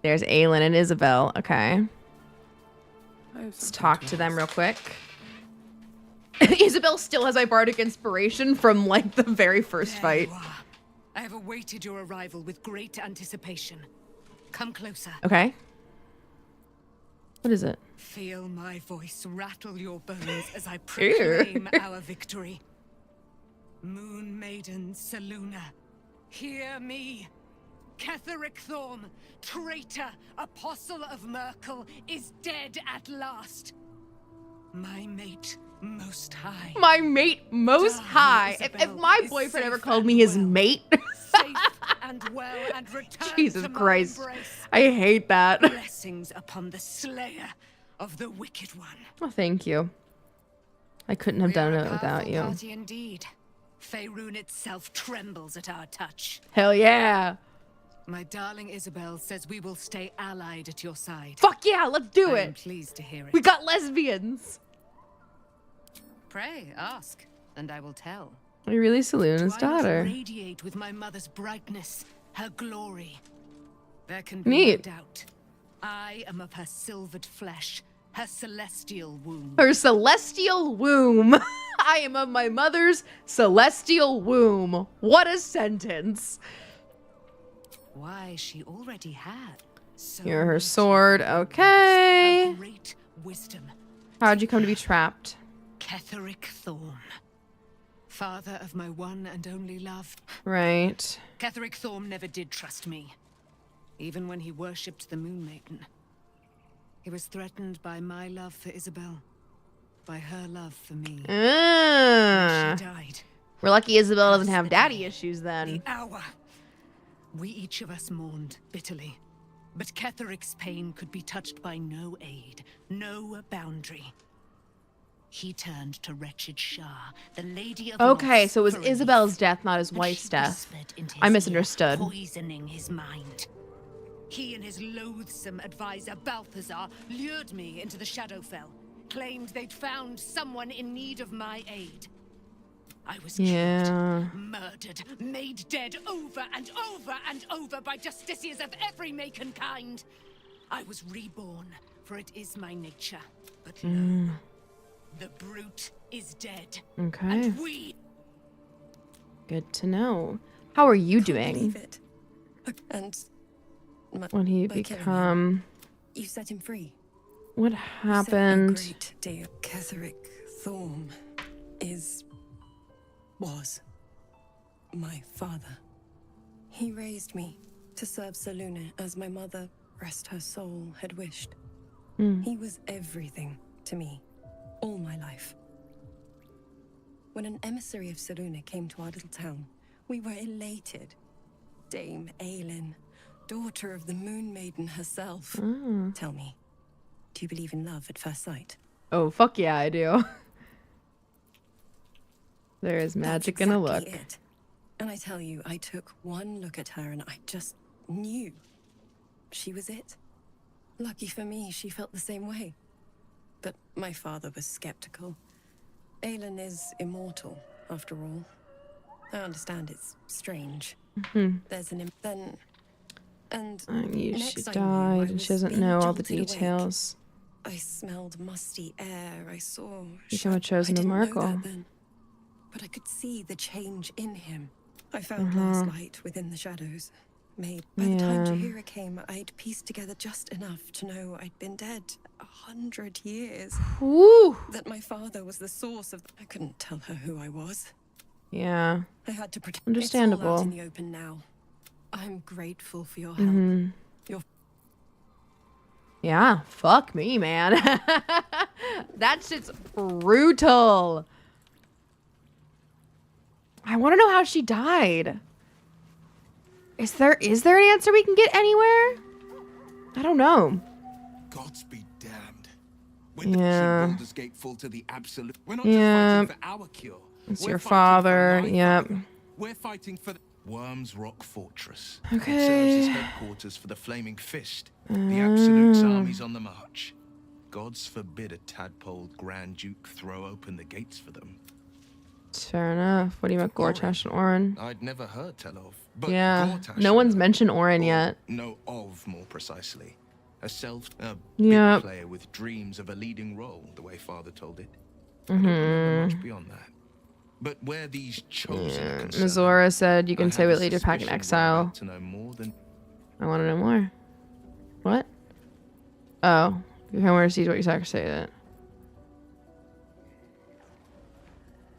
There's Aelin and Isabel. Okay. Let's talk to them real quick. Isabel still has my bardic inspiration from like the very first fight. I have awaited your arrival with great anticipation. Come closer. Okay. What is it? Feel my voice rattle your bones as I proclaim our victory. Moon Maiden Selûne, hear me. Ketheric Thorm, traitor, apostle of Merkel, is dead at last. My mate most high. My mate most high. If my boyfriend ever called me his mate. Safe and well and return Jesus to my Christ. embrace. I hate that. Blessings upon the slayer of the wicked one. Well, thank you. I couldn't have done We are it a without powerful you. Party indeed. Faerun itself trembles at our touch. Hell yeah. My darling Isabel says we will stay allied at your side. Fuck yeah, let's do I am it. pleased to hear it. We got lesbians. Pray, ask, and I will tell. Are you really Selûne's Do I not daughter? radiate with my mother's brightness, her glory? There can be Neat. no doubt. I am of her silvered flesh, her celestial womb. Her celestial womb. I am of my mother's celestial womb. What a sentence. Why, she already had. So You're her much sword. Okay. a great wisdom. How'd you come to be trapped? Ketheric Thorm. Father of my one and only love. Right. Ketheric Thorm never did trust me. Even when he worshipped the Moon Maiden. He was threatened by my love for Isabel. By her love for me. Ah. She died. We're lucky Isabel doesn't have daddy issues then. The hour. We each of us mourned bitterly. But Ketheric's pain could be touched by no aid, no boundary. He turned to wretched Shah, the Lady of Okay, Loss, so it was for Isabel's relief. death, not his And wife's she death. whispered into his I ear, misunderstood. poisoning his mind. He and his loathsome advisor Balthazar lured me into the Shadowfell, claimed they'd found someone in need of my aid. I was Yeah. killed, murdered, made dead over and over and over by justiciars of every make and kind. I was reborn, for it is my nature. But no, the brute is dead. Okay. And we... Good to know. How are you Can't doing? believe it. And When he by killing become... you set him free. What You set a happened? great deal. Ketheric Thorm was my father. He raised me to serve Selûne as my mother, rest her soul, had wished. He was everything to me, all my life. When an emissary of Selûne came to our little town, we were elated. Dame Aelin, daughter of the Moon Maiden herself. Tell me, do you believe in love at first sight? Oh, fuck yeah, I do. There is That's magic in a look. exactly it. And I tell you, I took one look at her and I just knew she was it. Lucky for me, she felt the same way. But my father was skeptical. Aelin is immortal, after all. I understand it's strange. There's an and She next I knew, I died, and was she doesn't being know all the jolted awake. details. I smelled musty air. I saw. Become a chosen I of didn't know Merkel. that then, but I could see the change in him. I found last light within the shadows. By the time Jaheira came, I'd pieced together just enough to know I'd been dead 100 years. Woo! That my father was the source of. I couldn't tell her who I was. Yeah. I had to protect. Understandable. It's all out in the open now. I'm grateful for your help. Your Yeah, fuck me, man. That shit's brutal. I want to know how she died. Is there an answer we can get anywhere? I don't know. Gods be damned. Yeah. Baldur's Gate fall to the absolute. We're not just fighting for our cure. It's We're your fighting father. for my Yep. father. We're fighting for the Worm's Rock Fortress. Okay. It serves as headquarters for the Flaming Fist. The Absolute's armies on the march. Gods forbid a tadpole Grand Duke throw open the gates for them. Fair enough. What do you about Gortash and Orin? I'd never heard tell of. But Yeah. Gortash No one's I know. mentioned Orin Or yet. know of, more precisely. A big Yep. player with dreams of a leading role, the way Father told it. I don't remember much beyond that. But where these chosen are concerned, Mizora said you can I say have a what Leader Pack in suspicion we're Exile. about to know more than I want to know more. What? Oh. You can want to see what you say that.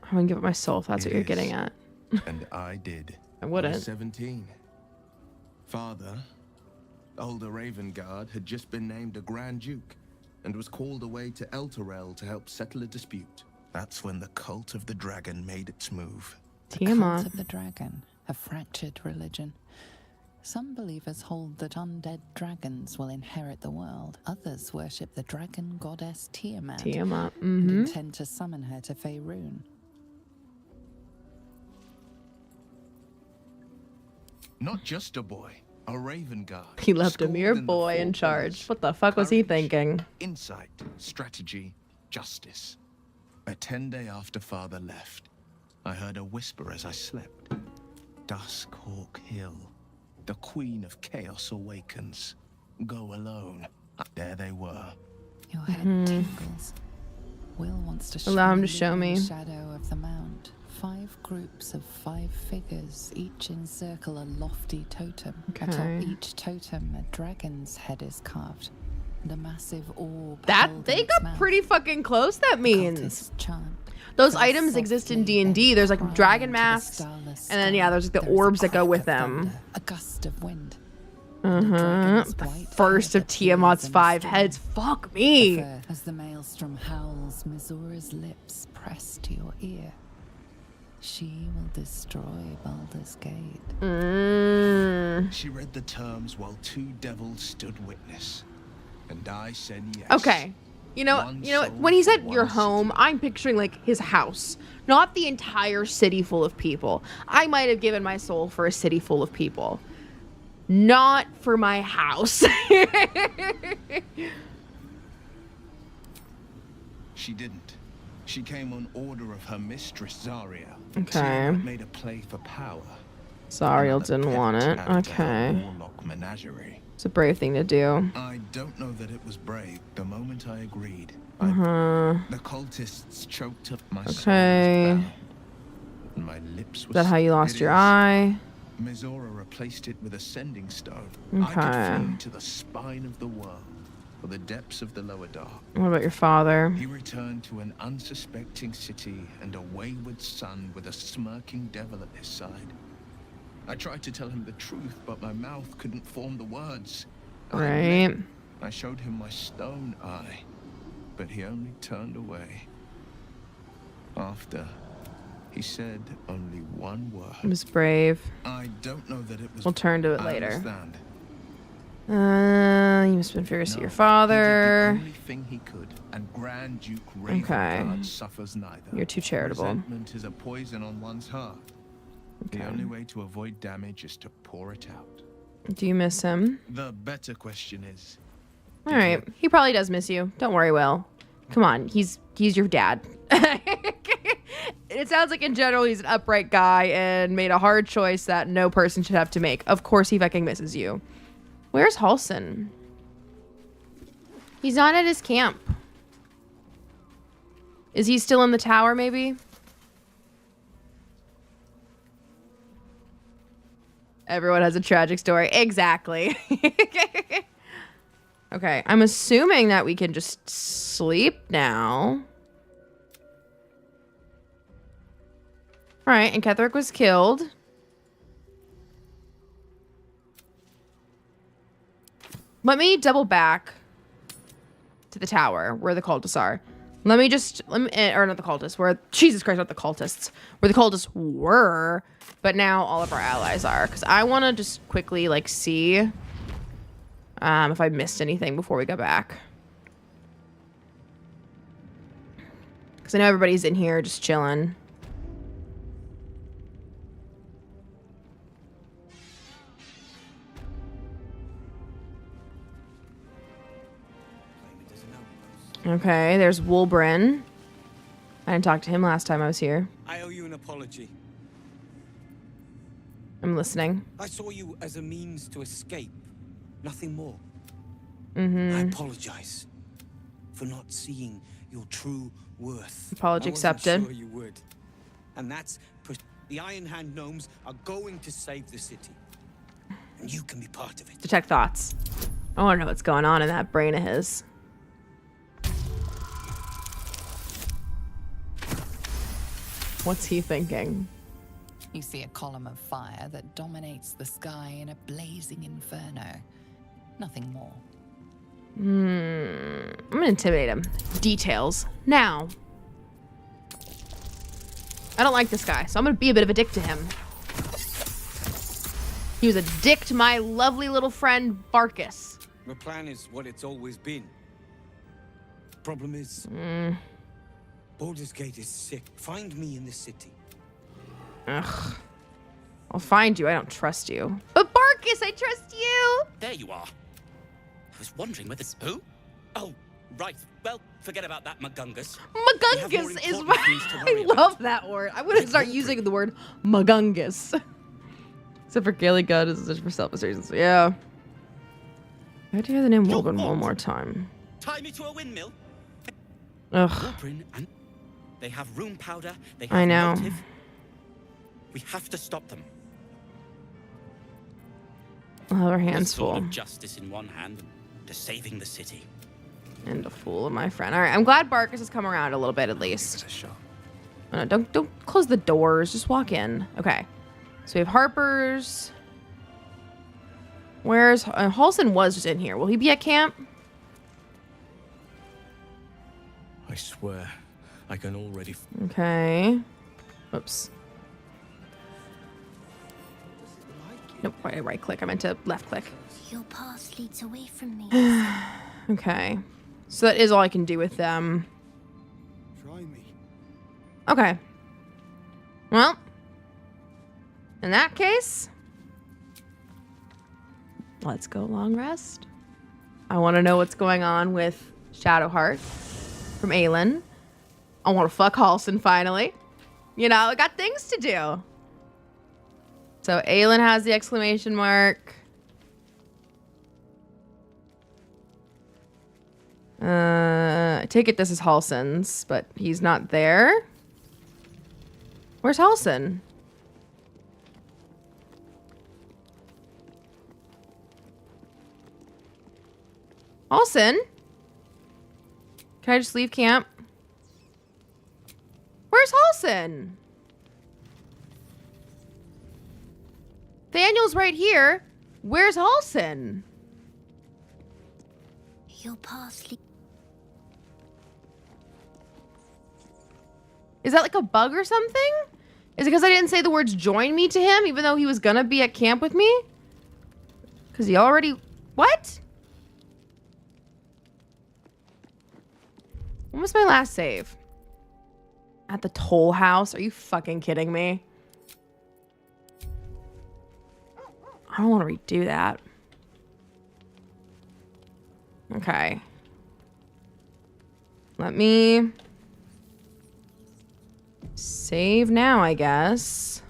I'm gonna give up my soul if that's what It you're is. getting at. and I did. I wouldn't. was 17. Father, older Ravengard, had just been named a Grand Duke and was called away to Elturel to help settle a dispute. That's when the cult of the dragon made its move. The Tiamat. cult of the dragon, a fractured religion. Some believers hold that undead dragons will inherit the world. Others worship the dragon goddess Tiamat. Tiamat. And intend to summon her to Faerun. Not just a boy, a Ravengard. He left a schooled mere in the boy in four charge. pillars. What the fuck was he Courage, thinking? Insight, strategy, justice. A 10-day after Father left, I heard a whisper as I slept. Duskhawk Hill. The Queen of Chaos awakens. Go alone. There they were. Your head tingles. Will wants to Allow him to you show in the me. shadow of the mount. 5 groups of 5 figures, each encircle a lofty totem. Okay. Atop each totem, a dragon's head is carved. And a massive orb. That held they in its got mouth. pretty fucking close. That means Cultists chant. those They items exist in softly D&D. There's like cry dragon into the masks, starless and then yeah, sky. there's like the There is a orbs that go crack with of them. thunder, a gust of wind. The first of Tiamat's 5 heads. Fuck me. As the maelstrom howls, Mizora's lips press to your ear. She will destroy Baldur's Gate. She read the terms while 2 devils stood witness. And I said yes. Okay. You know, when he said your home, I'm picturing like his house, not the entire city full of people. I might have given my soul for a city full of people, not for my house. She didn't. She came on order of her mistress, Zarya. Okay. Tiamat made a play for power. Zariel Another didn't pet want it. to add to her Okay. warlock menagerie. It's a brave thing to do. I don't know that it was brave. The moment I agreed, Uh-huh. the cultists choked up my Okay. soul. Was bound, and my lips were Is that how you lost It your is. eye? Mizora replaced it with a sending stone. I Okay. could flee to the spine of the world, or the depths of the lower dark. What about your father? He returned to an unsuspecting city and a wayward son with a smirking devil at his side. I tried to tell him the truth, but my mouth couldn't form the words. Right. I showed him my stone eye, but he only turned away. After, he said only one word. It was brave. I don't know that it was. We'll turn to it I later. understand. You must have been furious at your No, father. He did the only thing he could, and Grand Duke Okay. Ravengard suffers neither. You're too charitable. Resentment is a poison on one's heart. Okay. The only way to avoid damage is to pour it out. Do you miss him? The better question is, All right. He probably does miss you. Don't worry, Will. Come on. He's your dad. It sounds like in general he's an upright guy and made a hard choice that no person should have to make. Of course he fucking misses you. Where's Halsin? He's not at his camp. Is he still in the tower, maybe? Everyone has a tragic story. Exactly. Okay, I'm assuming that we can just sleep now. All right, and Ketheric was killed. Let me double back to the tower where the cultists are. Or not the cultists, where, Jesus Christ, not the cultists, where the cultists were, but now all of our allies are. Because I want to just quickly, like, see if I missed anything before we go back. Because I know everybody's in here just chilling. Okay, there's Wulbren. I didn't talk to him last time I was here. I owe you an apology. I'm listening. I saw you as a means to escape, nothing more. Mm-hmm. I apologize for not seeing your true worth. Apology I accepted. wasn't sure you would. And that's the Iron Hand gnomes are going to save the city. And you can be part of it. Detect thoughts. I want to know what's going on in that brain of his. What's he thinking? You see a column of fire that dominates the sky in a blazing inferno. Nothing more. I'm gonna intimidate him. Details. Now. I don't like this guy, so I'm gonna be a bit of a dick to him. He was a dick to my lovely little friend, Barkus. The plan is what it's always been. Problem is, Baldur's Gate is sick. Find me in the city. Ugh. I'll find you. I don't trust you. But Barkus, I trust you! There you are. I was wondering whether... Who? Oh, right. Well, forget about that, Magungus. Magungus is my... I love that word. I'm gonna start using the word Magungus. Except for Gaelic God is just for selfish reasons. Yeah. I had to hear the name Wulbren one more time. Tie me to a windmill. Ugh. Wulbren and... They have rune powder. They have I know. motive. We have to stop them. I'll have our hands The sword full. of justice in one hand, to saving the city. And a fool of my friend. All right, I'm glad Barkus has come around a little bit at least. No, don't close the doors. Just walk in. Okay. So we have Harper's. Where's Halsin was just in here. Will he be at camp? I swear, I can already... Okay. Oops. Nope, right click. I meant to left click. Your path leads away from me. Okay. So that is all I can do with them. Try me. Okay. Well, in that case, let's go long rest. I want to know what's going on with Shadowheart from Aelin. I want to fuck Halsin finally. You know, I got things to do. So Aelin has the exclamation mark. I take it this is Halsin's, but he's not there. Where's Halsin? Halsin? Can I just leave camp? Where's Halsin? Daniel's right here. Where's Halsin? Your path leads... Is that like a bug or something? Is it because I didn't say the words join me to him, even though he was gonna be at camp with me? Because he already... What? When was my last save? At the toll house? Are you fucking kidding me? I don't want to redo that. Okay. Let me save now, I guess.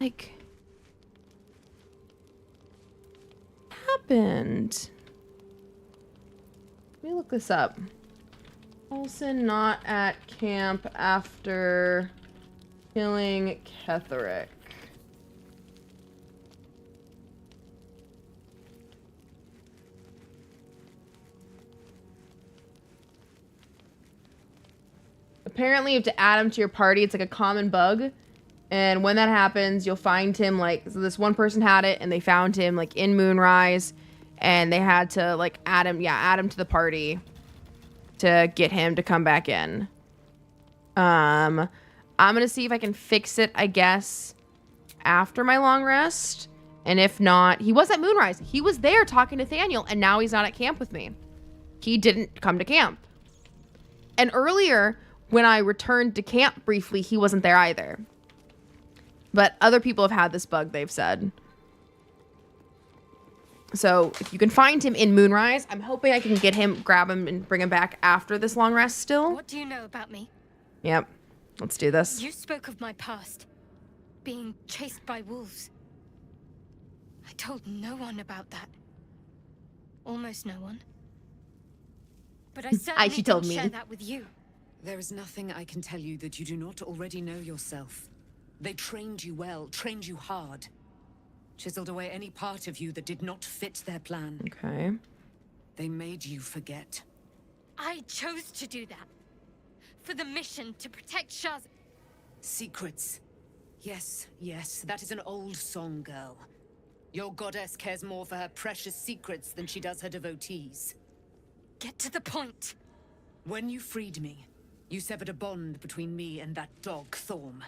Like, what happened? Let me look this up. Olsen not at camp after killing Ketheric. Apparently you have to add him to your party. It's like a common bug. And when that happens, you'll find him, like, so this one person had it and they found him like in Moonrise and they had to like add him to the party to get him to come back in. I'm gonna see if I can fix it, I guess, after my long rest. And if not, he was at Moonrise. He was there talking to Nathaniel and now he's not at camp with me. He didn't come to camp. And earlier, when I returned to camp briefly, he wasn't there either. But other people have had this bug, they've said. So if you can find him in Moonrise, I'm hoping I can get him, grab him, and bring him back after this long rest still. What do you know about me? Yep. Let's do this. You spoke of my past. Being chased by wolves. I told no one about that. Almost no one. But I certainly she told didn't me. share that with you. There is nothing I can tell you that you do not already know yourself. They trained you well, trained you hard. Chiseled away any part of you that did not fit their plan. Okay. They made you forget. I chose to do that. For the mission to protect Shaz. Secrets. Yes, yes, that is an old song, girl. Your goddess cares more for her precious secrets than she does her devotees. Get to the point. When you freed me, you severed a bond between me and that dog, Thorm.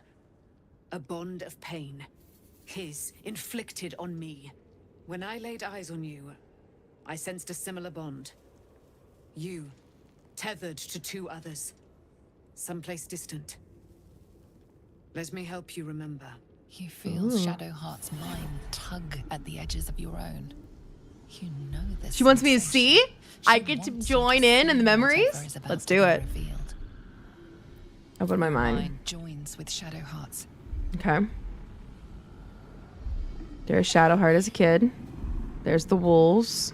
A bond of pain. His, inflicted on me. When I laid eyes on you, I sensed a similar bond. You, tethered to two others. Someplace distant. Let me help you remember. You feel Shadowheart's mind tug at the edges of your own. You know this. She wants me to see? I get to join in the memories? Let's do it. Open my mind. Joins with Shadowheart's. Okay. There's Shadowheart as a kid. There's the wolves.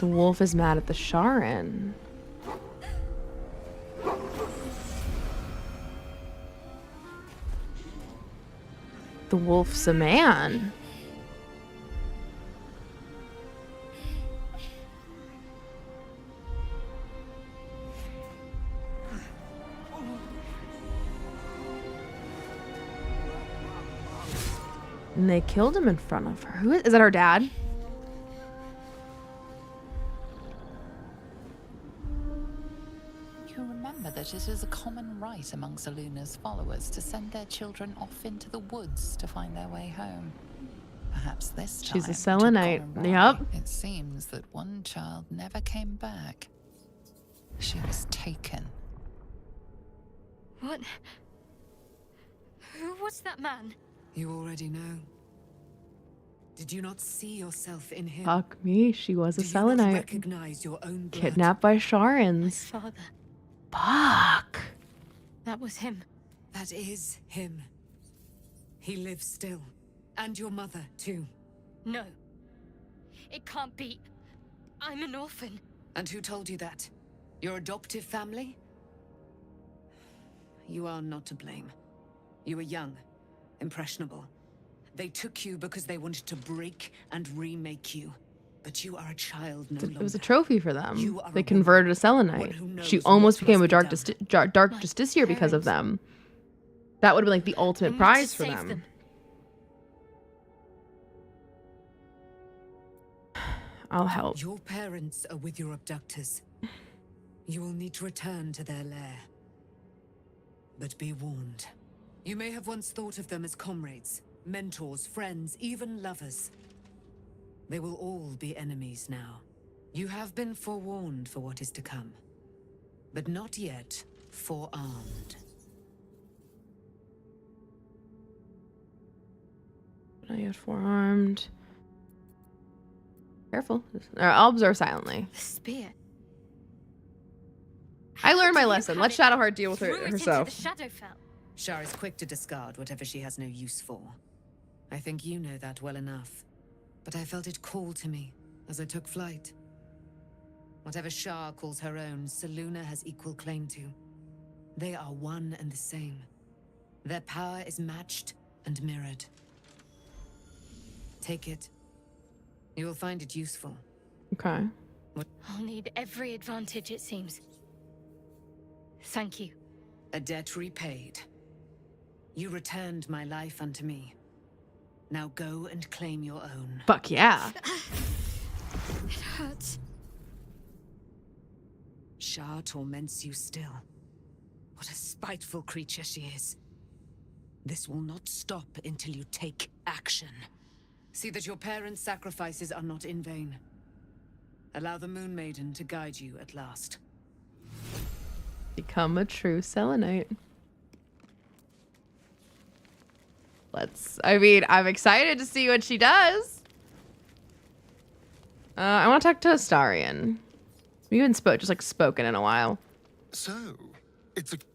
The wolf is mad at the Sharan. The wolf's a man. And they killed him in front of her. Who is that, her dad? You remember that it is a common rite among Seluna's followers to send their children off into the woods to find their way home. Perhaps this time She's a Selenite. Yep. It seems that one child never came back. She was taken. What? Who was that man? You already know. Did you not see yourself in him? Fuck me, she was a Do you not Selenite. recognize your own blood? Kidnapped by Sharans. Father. Fuck. That was him. That is him. He lives still. And your mother, too. No. It can't be. I'm an orphan. And who told you that? Your adoptive family? You are not to blame. You were young, impressionable. They took you because they wanted to break and remake you. But you are a child no longer. It was a trophy for them. You are They a converted a one Selenite. who knows She almost what became a must be dark justiciar because of them. That would have been like the ultimate prize for save them. them. I'll help. Your parents are with your abductors. You will need to return to their lair. But be warned. You may have once thought of them as comrades, mentors, friends, even lovers. They will all be enemies now. You have been forewarned for what is to come, but not yet forearmed. Not yet forearmed. Careful. I'll observe silently. The spear. I learned my lesson. Let Shadowheart deal with herself. Shadowfell. Shar is quick to discard whatever she has no use for. I think you know that well enough. But I felt it call to me as I took flight. Whatever Shar calls her own, Selûne has equal claim to. They are one and the same. Their power is matched and mirrored. Take it. You will find it useful. Okay. I'll need every advantage, it seems. Thank you. A debt repaid. You returned my life unto me. Now go and claim your own. Fuck yeah. It hurts. Shar torments you still. What a spiteful creature she is. This will not stop until you take action. See that your parents' sacrifices are not in vain. Allow the Moon Maiden to guide you at last. Become a true Selenite. I'm excited to see what she does. I want to talk to Astarion. We haven't spoken in a while. So,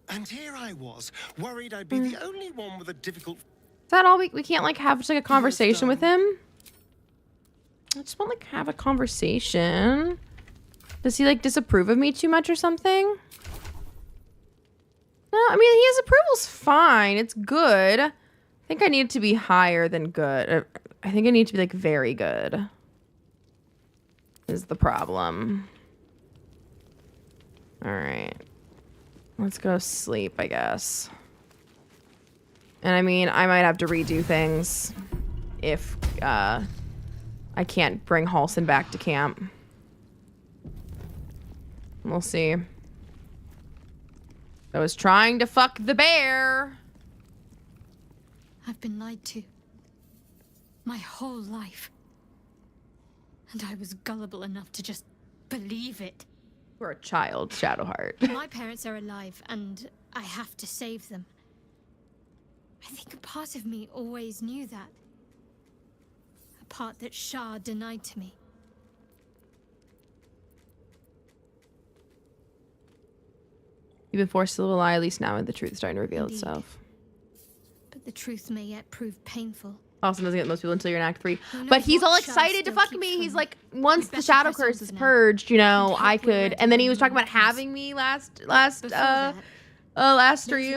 and here I was, worried I'd be the only one with a difficult... Is that all? We can't have just a conversation with him? I just want have a conversation. Does he disapprove of me too much or something? No, I mean, his approval's fine. It's good. I think I need to be higher than good. I think I need to be very good. Is the problem. All right. Let's go sleep, I guess. And I mean, I might have to redo things if I can't bring Halsin back to camp. We'll see. I was trying to fuck the bear. I've been lied to. My whole life. And I was gullible enough to just believe it. You're a child, Shadowheart. My parents are alive, and I have to save them. I think a part of me always knew that. A part that Shar denied to me. You've been forced to live a lie, at least now the truth is starting to reveal itself. But the truth may yet prove painful. Austin doesn't get most people until you're in Act 3. But he's all excited to fuck me. He's like, once the shadow curse is purged, I could. And then he was talking about having me last stream,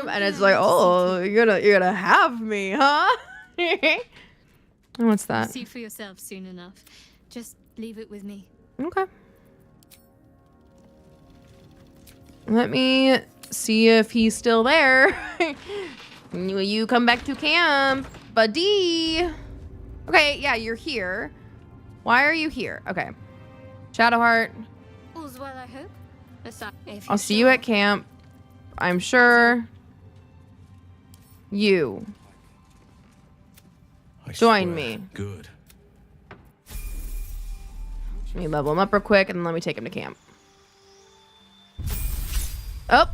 and it's like, oh, you're gonna have me, huh? What's that? See for yourself soon enough. Just leave it with me. Okay. Let me see if he's still there. Will you come back to camp, buddy? Okay, yeah, you're here. Why are you here? Okay. Shadowheart. All's well, I hope. I'll see you at camp. I'm sure. You. Join me. Good. Let me level him up real quick, and then let me take him to camp. Oh,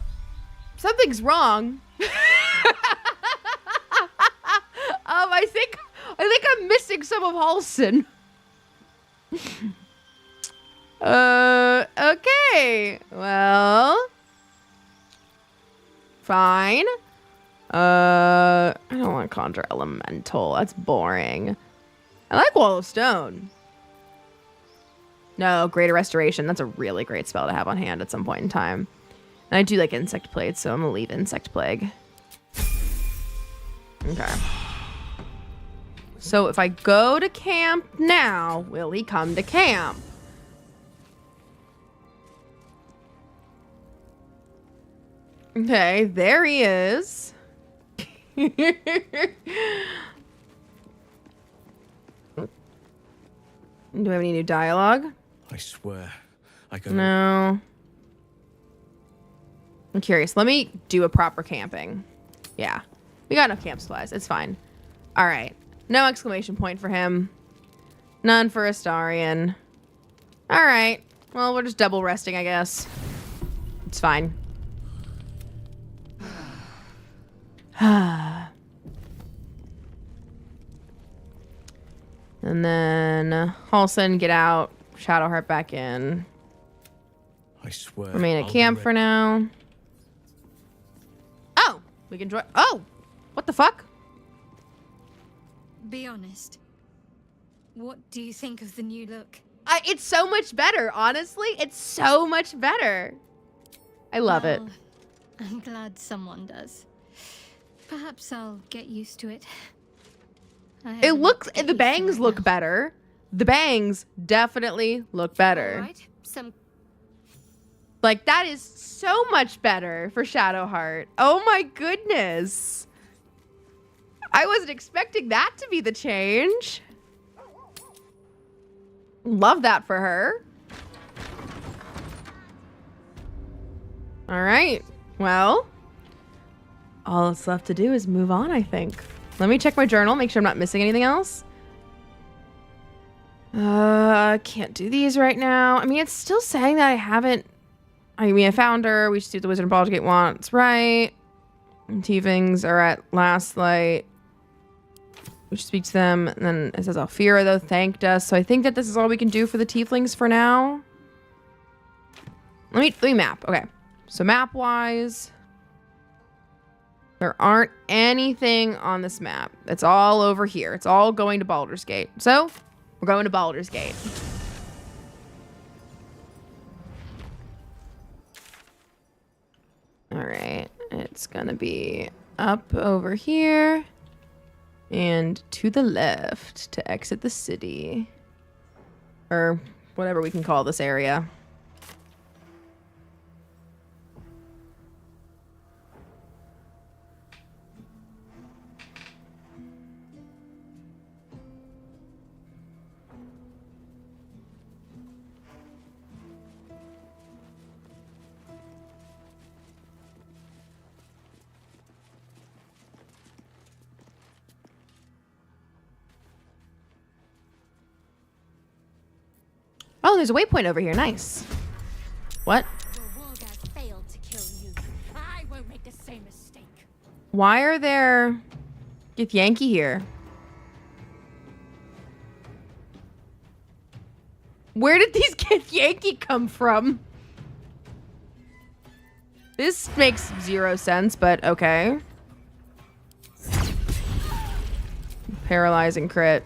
something's wrong. I think I'm missing some of Halsin. Okay. Well, fine. I don't want to conjure elemental. That's boring. I like Wall of Stone. No, Greater Restoration. That's a really great spell to have on hand at some point in time. And I do like Insect Plague, so I'm gonna leave Insect Plague. Okay. So if I go to camp now, will he come to camp? Okay, there he is. Do we have any new dialogue? I swear, I can. No. I'm curious. Let me do a proper camping. Yeah. We got enough camp supplies. It's fine. All right. No exclamation point for him. None for Astarion. All right. Well, we're just double resting, I guess. It's fine. And then Halson, get out. Shadowheart back in. I swear. Remain at camp for now. Oh, we can join. Oh, what the fuck? Be honest. What do you think of the new look? It's so much better, honestly. It's so much better. I love it. I'm glad someone does. Perhaps I'll get used to it. It looks, the bangs look better. The bangs definitely look better. Right. Like, that is so much better for Shadowheart. Oh my goodness. I wasn't expecting that to be the change. Love that for her. All right. Well, all that's left to do is move on, I think. Let me check my journal, make sure I'm not missing anything else. Can't do these right now. I mean, it's still saying that I haven't... I found her. We should see what the Wizard of Baldur's Gate wants. Right. And Tieflings are at last light. We should speak to them. And then it says Alfira, though, thanked us. So I think that this is all we can do for the Tieflings for now. Let me map. Okay. So map-wise, there aren't anything on this map. It's all over here. It's all going to Baldur's Gate. So we're going to Baldur's Gate. All right. It's going to be up over here and to the left to exit the city. Or whatever we can call this area. Oh, there's a waypoint over here. Nice. What? Failed to kill you. I won't make the same mistake. Why are there Githyanki here? Where did these Githyanki come from? This makes zero sense, but okay. Paralyzing crit.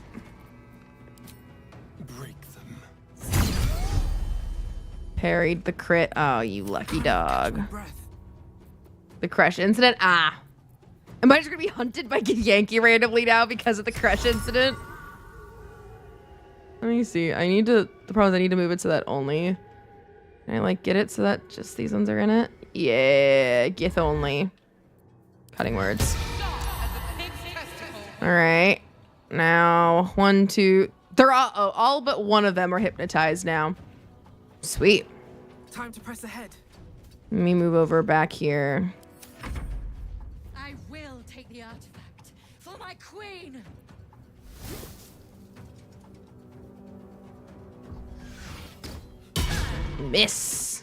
Parried the crit. Oh, you lucky dog. The crush incident. Ah. Am I just gonna be hunted by Githyanki randomly now because of the crush incident? Let me see. The problem is I need to move it so that only. Can I like get it so that just these ones are in it? Yeah, Gith only. Cutting words. All right. Now, 1, 2. They're all but one of them are hypnotized now. Sweet. Time to press ahead. Let me move over back here. I will take the artifact for my queen. Miss.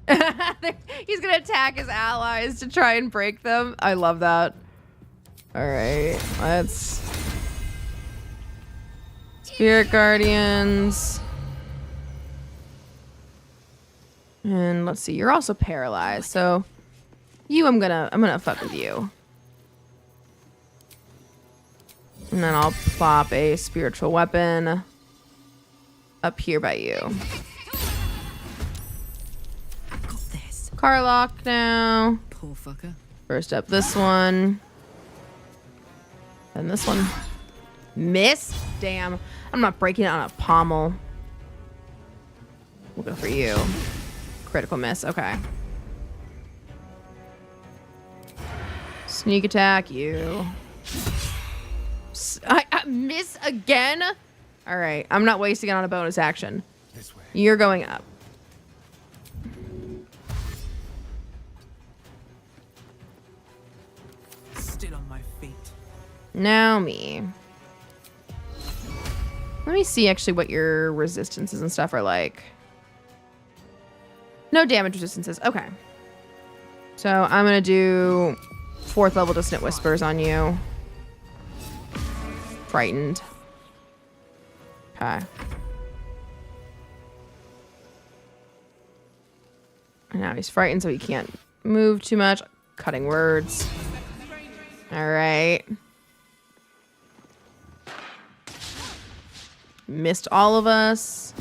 He's gonna attack his allies to try and break them. I love that. All right, let's Spirit Guardians. And let's see, you're also paralyzed, so I'm gonna fuck with you. And then I'll plop a spiritual weapon up here by you. Carlock now. Poor fucker. First up this one. Then this one. Miss? Damn. I'm not breaking it on a pommel. We'll go for you. Critical miss. Okay. Sneak attack you. I miss again? All right. I'm not wasting it on a bonus action. You're going up. still on my feet. Now me. Let me see actually what your resistances and stuff are like. No damage resistances. Okay. So I'm going to do 4th level Dissonant Whispers on you. Frightened. Okay. And now he's frightened, so he can't move too much. Cutting words. All right. Missed all of us.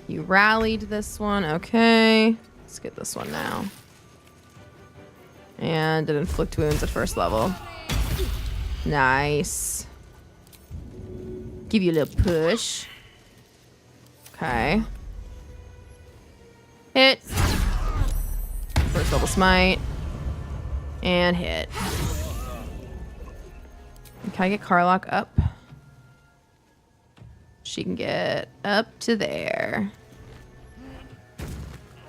You rallied this one. Okay. Let's get this one now. And did inflict wounds at 1st level. Nice. Give you a little push. Okay. Hit. 1st level smite. And hit. Can I get Karlach up? She can get up to there.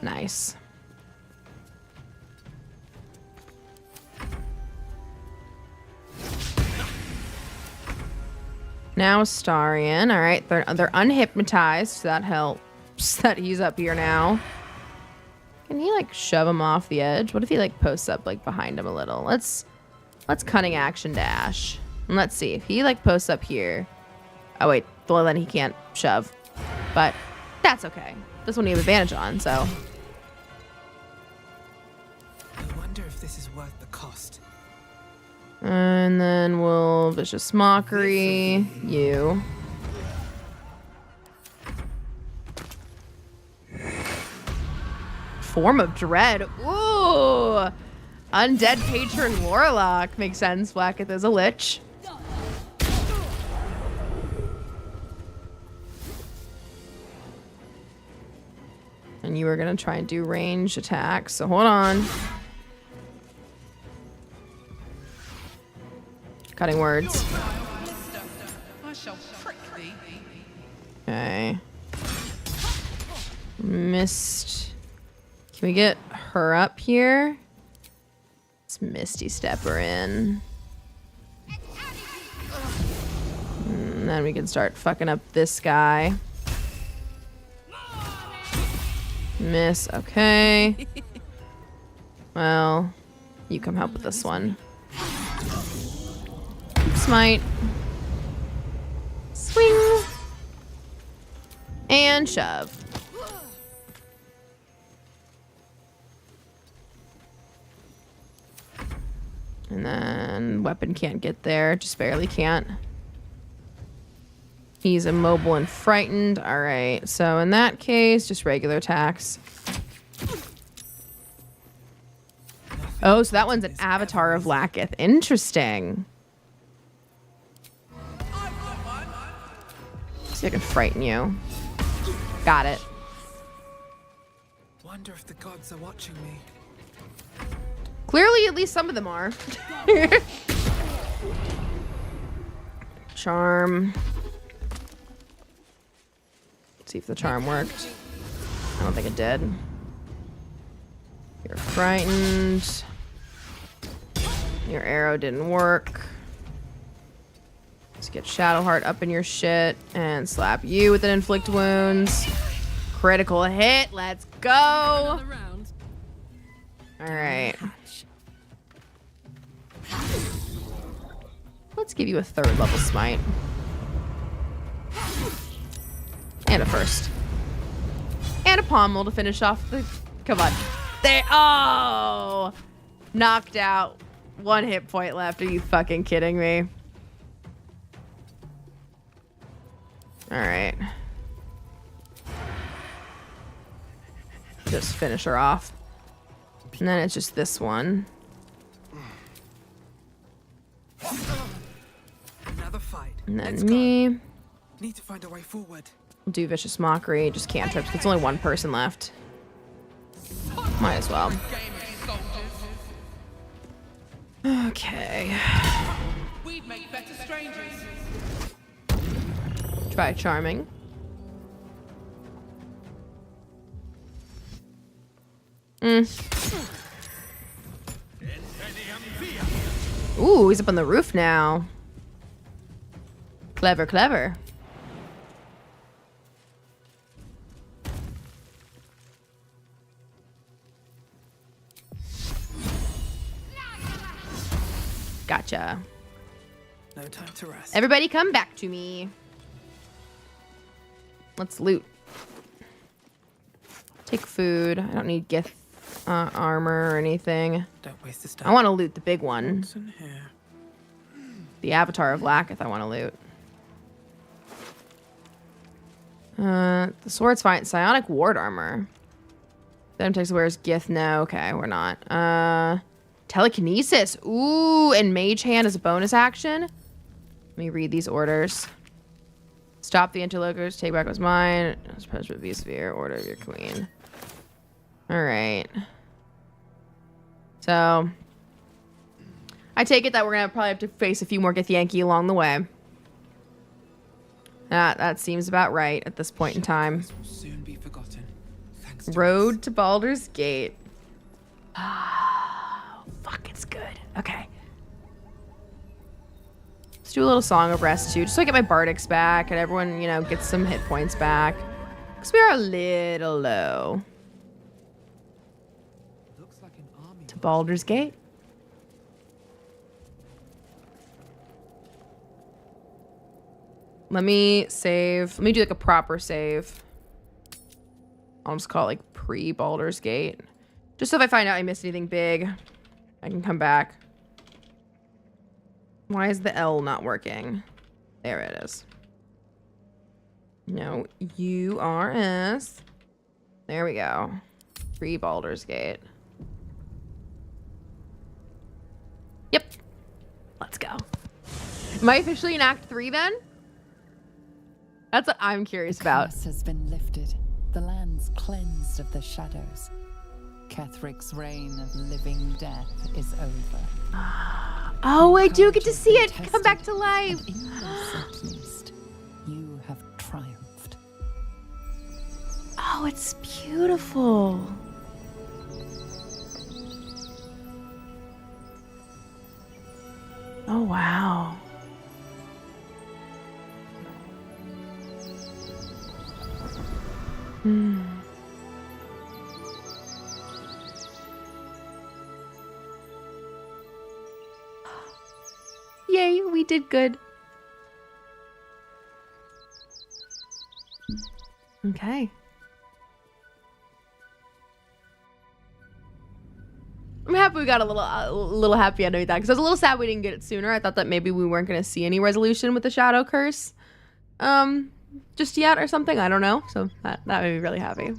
Nice. Now Astarion. All right, they're unhypnotized, so that helps that he's up here now. Can he like shove him off the edge? What if he like posts up like behind him a little? Let's cunning action dash. And let's see if he like posts up here. Oh wait, well then he can't shove. But that's okay. This one he have advantage on, so. I wonder if this is worth the cost. And then we'll Vicious Mockery you. Form of Dread. Ooh. Undead Patron Warlock. Makes sense. Blacketh is a lich. And you were going to try and do range attacks. So hold on. Cutting words. Okay. Missed. Can we get her up here? Let's Misty Step her in. And then we can start fucking up this guy. Miss. Okay. Well, you come help with this one. Smite. Swing. And shove. And then weapon can't get there. Just barely can't. He's immobile and frightened. All right. So in that case, just regular attacks. Oh, so that one's an avatar of Lakith. Interesting. See if I can frighten you. Got it. Wonder if the gods are watching me. Clearly, at least some of them are. Charm. Let's see if the charm worked. I don't think it did. You're frightened. Your arrow didn't work. Let's get Shadowheart up in your shit and slap you with an inflict wounds. Critical hit. Let's go. All right. Let's give you a 3rd level smite. And a 1st. And a pommel to finish off the... Come on. There. Oh! Knocked out. 1 hit point left. Are you fucking kidding me? Alright. Just finish her off. And then it's just this one. Another fight. And then me. Need to find a way forward. We'll do Vicious Mockery. Just cantrips. It's only 1 person left. Might as well. Okay. We'd make better strangers. Try charming. Ooh, he's up on the roof now. Clever, clever. Gotcha. No time to rest. Everybody come back to me. Let's loot. Take food. I don't need Gith armor or anything. Don't waste this time. I want to loot the big one. What's in here? The Avatar of Lakith I want to loot. The sword's fine. Psionic ward armor. Then takes wears Gith. No, okay, we're not. Telekinesis. Ooh, and Mage Hand as a bonus action. Let me read these orders. Stop the interlocutors. Take back what's mine. Supposed to be sphere. Order of your queen. All right. So, I take it that we're gonna probably have to face a few more Githyanki along the way. That seems about right at this point in time. Will soon be forgotten. Thanks to Road to Baldur's Gate. Oh, fuck, it's good. Okay. Let's do a little Song of Rest too, just so I get my Bardics back and everyone, you know, gets some hit points back. Because we are a little low. Looks like an army To Baldur's Gate. Let me save. Let me do like a proper save. I'll just call it like pre-Baldur's Gate. Just so if I find out I missed anything big, I can come back. Why is the L not working? There it is. No, URS. There we go. Pre-Baldur's Gate. Yep. Let's go. Am I officially in Act 3 then? That's what I'm curious about. The curse has been lifted. The land's cleansed of the shadows. Ketheric's reign of living death is over. Oh, I do get to see it come back to life. In this, at least, you have triumphed. Oh, it's beautiful. Oh, wow. Hmm. Yay, we did good. Okay. I'm happy we got a little happy ending with that, because I was a little sad we didn't get it sooner. I thought that maybe we weren't going to see any resolution with the Shadow Curse just yet or something. I don't know. So that made me really happy.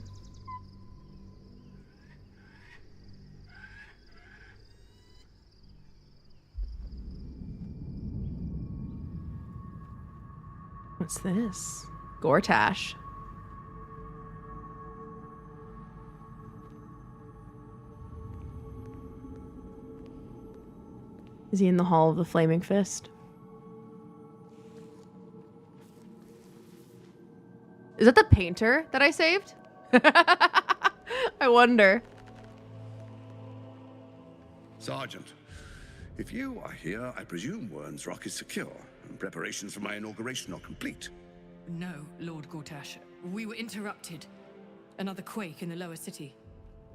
What's this? Gortash. Is he in the Hall of the Flaming Fist? Is that the painter that I saved? I wonder. Sergeant, if you are here, I presume Wern's Rock is secure, and preparations for my inauguration are complete. No, Lord Gortash. We were interrupted. Another quake in the lower city.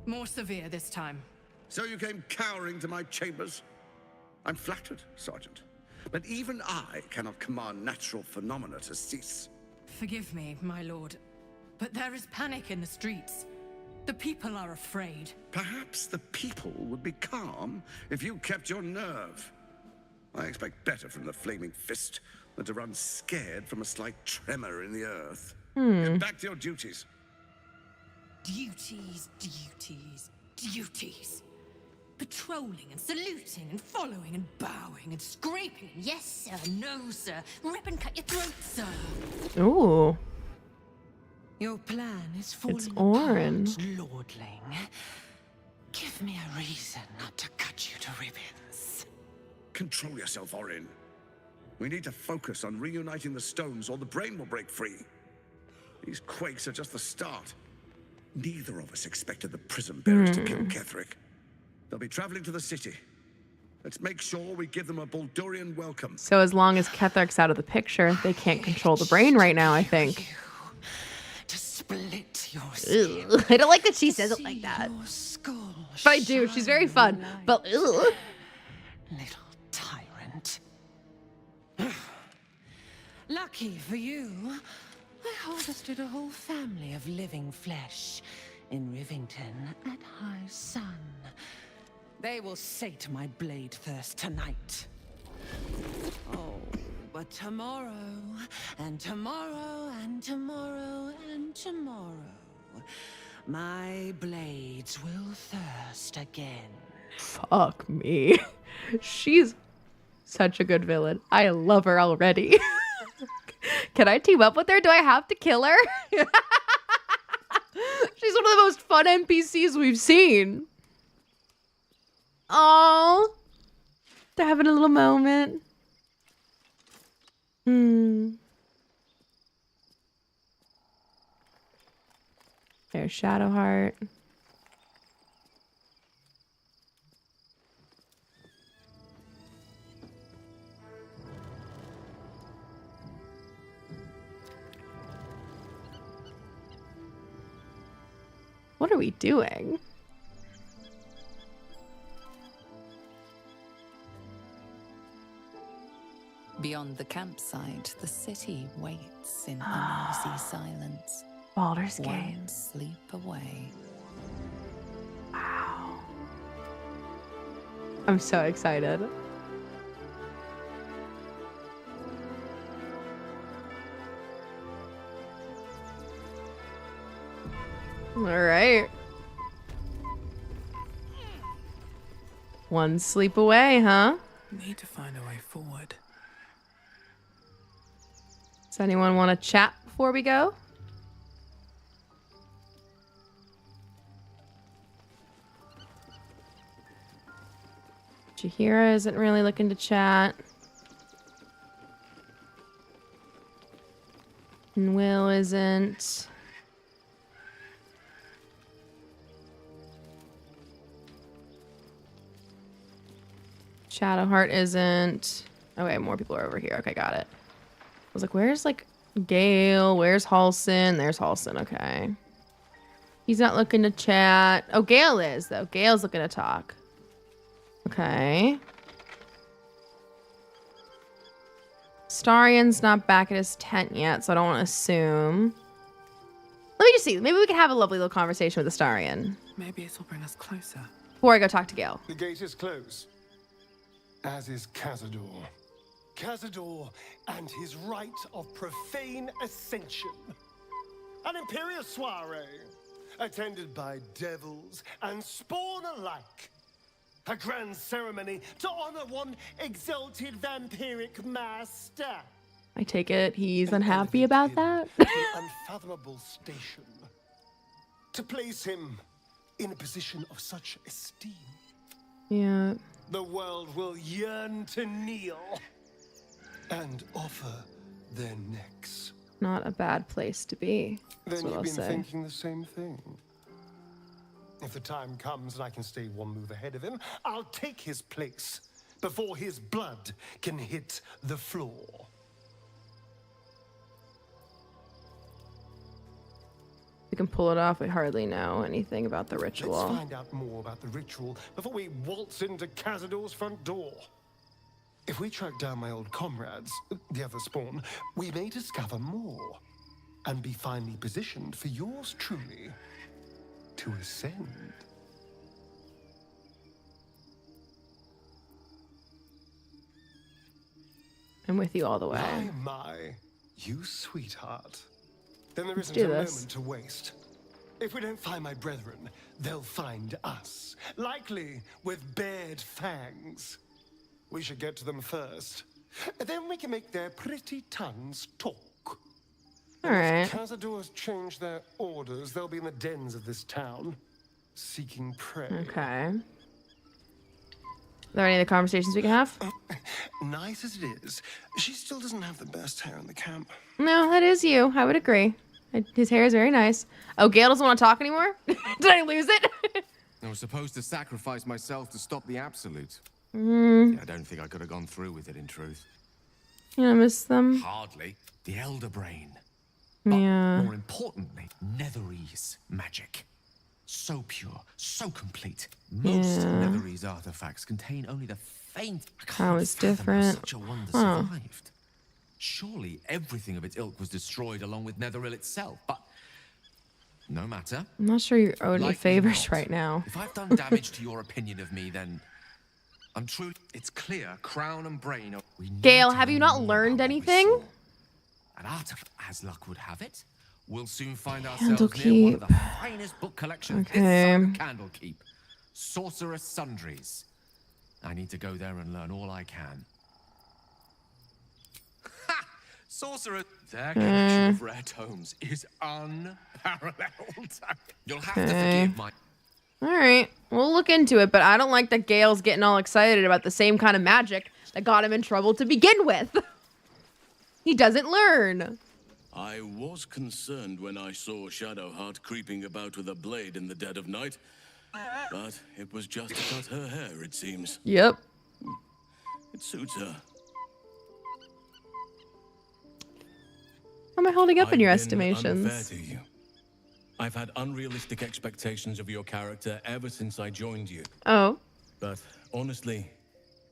More severe this time. So you came cowering to my chambers? I'm flattered, Sergeant. But even I cannot command natural phenomena to cease. Forgive me, my lord, but there is panic in the streets. The people are afraid. Perhaps the people would be calm if you kept your nerve. I expect better from the Flaming Fist than to run scared from a slight tremor in the earth. Get back to your duties. Duties, duties, duties. Patrolling and saluting and following and bowing and scraping. Yes, sir. No, sir. Rip and cut your throat, sir. Ooh. Your plan is falling It's orange. apart, lordling. Give me a reason not to cut you to ribbons. Control yourself, Orin. We need to focus on reuniting the stones or the brain will break free. These quakes are just the start. Neither of us expected the prison bearers to kill Ketheric. They'll be traveling to the city. Let's make sure we give them a Baldurian welcome. So as long as Ketheric's out of the picture, they can't control the brain right now, I think. To split your Ugh. I don't like that she says it like that. But I do. She's very fun. But ugh. Little tyrant. Lucky for you, I harvested a whole family of living flesh in Rivington at high sun. They will sate my blade thirst tonight. Oh, but tomorrow, and tomorrow, and tomorrow, and tomorrow, my blades will thirst again. Fuck me. She's such a good villain. I love her already. Can I team up with her? Do I have to kill her? She's one of the most fun NPCs we've seen. Oh, they're having a little moment. There's Shadowheart. What are we doing? Beyond the campsite, the city waits in uneasy silence. Baldur's Gate. One sleep away. Wow. I'm so excited. All right. One sleep away, huh? Need to find a way forward. Does anyone want to chat before we go? Chihira isn't really looking to chat. And Will isn't. Shadowheart isn't. Oh wait, more people are over here. Okay, got it. I was like, where's like Gale? Where's Halson? There's Halson. Okay. He's not looking to chat. Oh, Gale is though. Gale's looking to talk. Okay. Starion's not back at his tent yet, so I don't want to assume. Let me just see. Maybe we can have a lovely little conversation with Astarion Maybe this will bring us closer. before I go talk to Gale. The gate is closed, as is Cazador. Cazador and his rite of profane ascension. An imperial soiree, attended by devils and spawn alike. A grand ceremony to honor one exalted vampiric master. I take it he's unhappy about that. An unfathomable station. To place him in a position of such esteem. Yeah. The world will yearn to kneel and offer their necks. Not a bad place to be. That's Then what you've I'll been say. thinking the same thing. If the time comes and I can stay one move ahead of him, I'll take his place before his blood can hit the floor. We can pull it off. We hardly know anything about the ritual. Let's find out more about the ritual before we waltz into Cazador's front door. If we track down my old comrades, the other spawn, we may discover more and be finally positioned for yours truly to ascend. I'm with you all the way. My, you sweetheart. Then there Let's isn't do a this. moment to waste. If we don't find my brethren, they'll find us, likely with bared fangs. We should get to them first. Then we can make their pretty tongues talk. All right. If Cazador's change their orders, they'll be in the dens of this town, seeking prey. Okay. Are there any other conversations we can have? Nice as it is, she still doesn't have the best hair in the camp. No, that is you. I would agree. His hair is very nice. Oh, Gale doesn't want to talk anymore? Did I lose it? I was supposed to sacrifice myself to stop the Absolute. Yeah, I don't think I could have gone through with it, in truth. Yeah, I miss them. Hardly. The Elder Brain. Yeah. More importantly, Netherese magic. So pure, so complete. Most Netherese artifacts contain only the faint. How is different? Such a wonder survived. Surely everything of its ilk was destroyed along with Netheril itself, but no matter. I'm not sure you owe any Likely favors not. right now. If I've done damage to your opinion of me, then I'm true. It's clear, Crown and Brain are... Gale, have you not learned anything? An artifact, as luck would have it, we'll soon find Candlekeep. ourselves near one of the finest book collections this side of Okay. Candlekeep. Sorceress Sundries. I need to go there and learn all I can. Ha! Sorcerer! Their collection of rare tomes is unparalleled. You'll have to forgive my... Alright, we'll look into it, but I don't like that Gale's getting all excited about the same kind of magic that got him in trouble to begin with. He doesn't learn. I was concerned when I saw Shadowheart creeping about with a blade in the dead of night. But it was just to cut her hair, it seems. Yep. It suits her. How am I holding up in your I've been estimations? unfair to you. I've had unrealistic expectations of your character ever since I joined you. Oh. But honestly,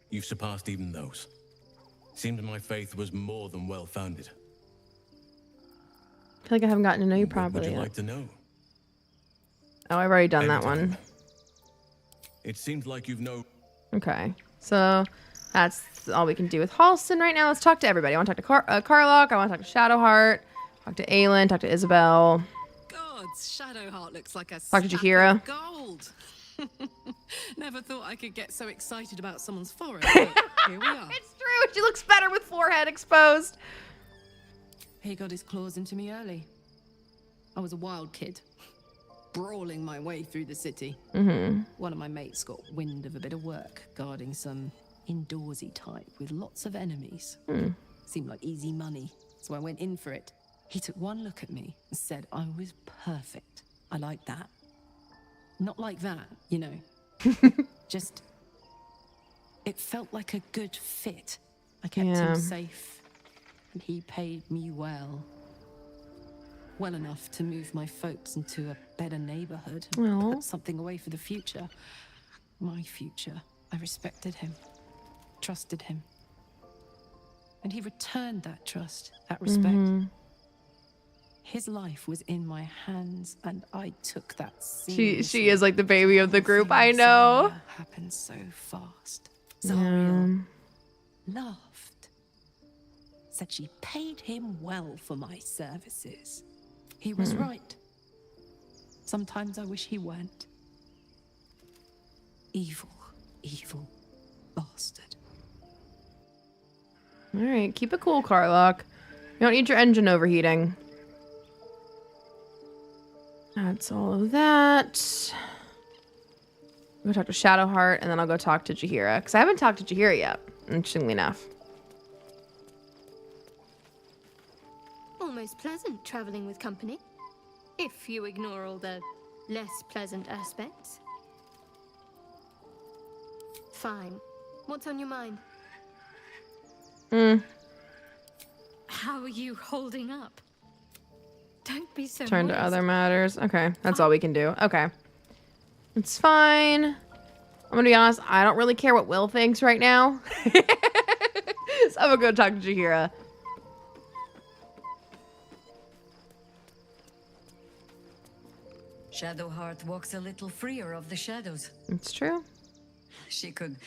you've surpassed even those. Seemed my faith was more than well-founded. I feel like I haven't gotten to know you Would properly you yet. like to know? Oh, I've already done that one. It seems like you've no... Okay, so that's all we can do with Halston right now. Let's talk to everybody. I want to talk to Karlach. I want to talk to Shadowheart. Talk to Aelin. Talk to Isabel. Gods, Shadowheart looks like a Talk to sack Jaheira. of gold. Never thought I could get so excited about someone's forehead, but here we are. It's true. She looks better with forehead exposed. He got his claws into me early. I was a wild kid, brawling my way through the city. One of my mates got wind of a bit of work guarding some indoorsy type with lots of enemies. Seemed like easy money, so I went in for it. He took one look at me and said I was perfect. I like that. Not like that, you know. Just, it felt like a good fit. I kept him safe, and he paid me well. Well enough to move my folks into a better neighborhood and put something away for the future. My future. I respected him, trusted him. And he returned that trust, that respect. His life was in my hands, and I took that seriously. She is like the baby of the group. I know. Happened so fast. Zarya laughed. Said she paid him well for my services. He was right. Sometimes I wish he weren't. Evil, evil bastard. All right, keep it cool, Karlach. You don't need your engine overheating. That's all of that. I'm gonna talk to Shadowheart, and then I'll go talk to Jaheira, because I haven't talked to Jaheira yet, interestingly enough. Almost pleasant traveling with company, if you ignore all the less pleasant aspects. Fine. What's on your mind? How are you holding up? Don't be so Turn to modest. other matters. Okay, that's all we can do. Okay. It's fine. I'm gonna be honest, I don't really care what Will thinks right now. So I'm gonna go talk to Jaheira. Shadowheart walks a little freer of the shadows. It's true. She could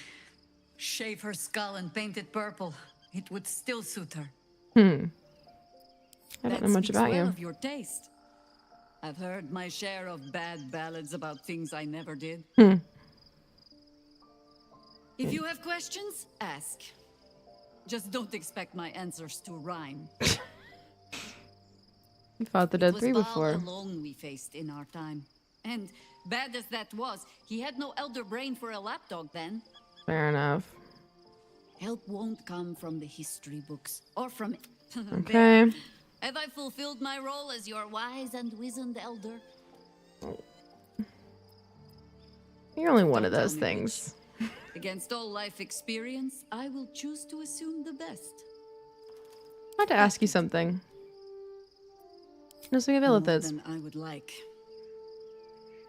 shave her skull and paint it purple. It would still suit her. I don't know much about you. Of your taste. I've heard my share of bad ballads about things I never did. If you have questions, ask. Just don't expect my answers to rhyme. You fought the Dead Three It was before. Baal alone we faced in our time. And bad as that was, he had no elder brain for a lapdog then. Fair enough. Help won't come from the history books or from it. Okay. There. Have I fulfilled my role as your wise and wizened elder? You're only one of those things. Against all life experience, I will choose to assume the best. I want to ask you something. Nothing More about this. than I would like.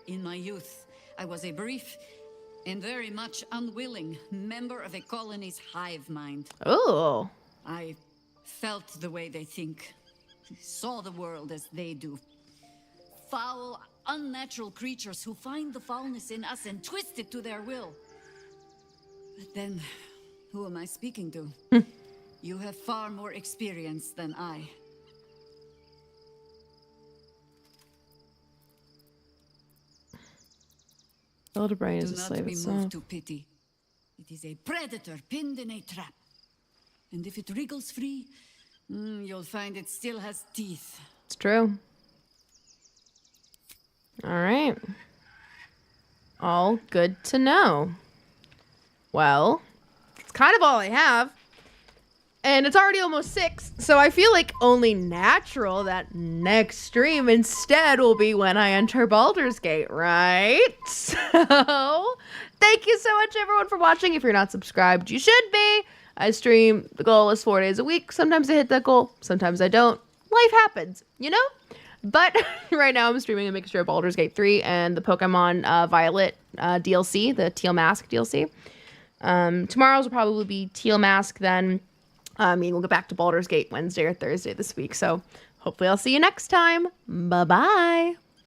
In my youth, I was a brief and very much unwilling member of a colony's hive mind. Oh. I felt the way they think, saw the world as they do. Foul, unnatural creatures who find the foulness in us and twist it to their will. But then, who am I speaking to? You have far more experience than I. Baldur is Do a not slave be itself. moved to pity. It is a predator pinned in a trap. And if it wriggles free, you'll find it still has teeth. It's true. All right. All good to know. Well, it's kind of all I have. And it's already almost 6, so I feel like only natural that next stream instead will be when I enter Baldur's Gate, right? So, thank you so much, everyone, for watching. If you're not subscribed, you should be. I stream, the goal is 4 days a week. Sometimes I hit that goal, sometimes I don't. Life happens, you know? But right now I'm streaming a mixture of Baldur's Gate 3 and the Pokemon Violet DLC, the Teal Mask DLC. Tomorrow's will probably be Teal Mask then. We'll go back to Baldur's Gate Wednesday or Thursday this week. So hopefully I'll see you next time. Bye-bye.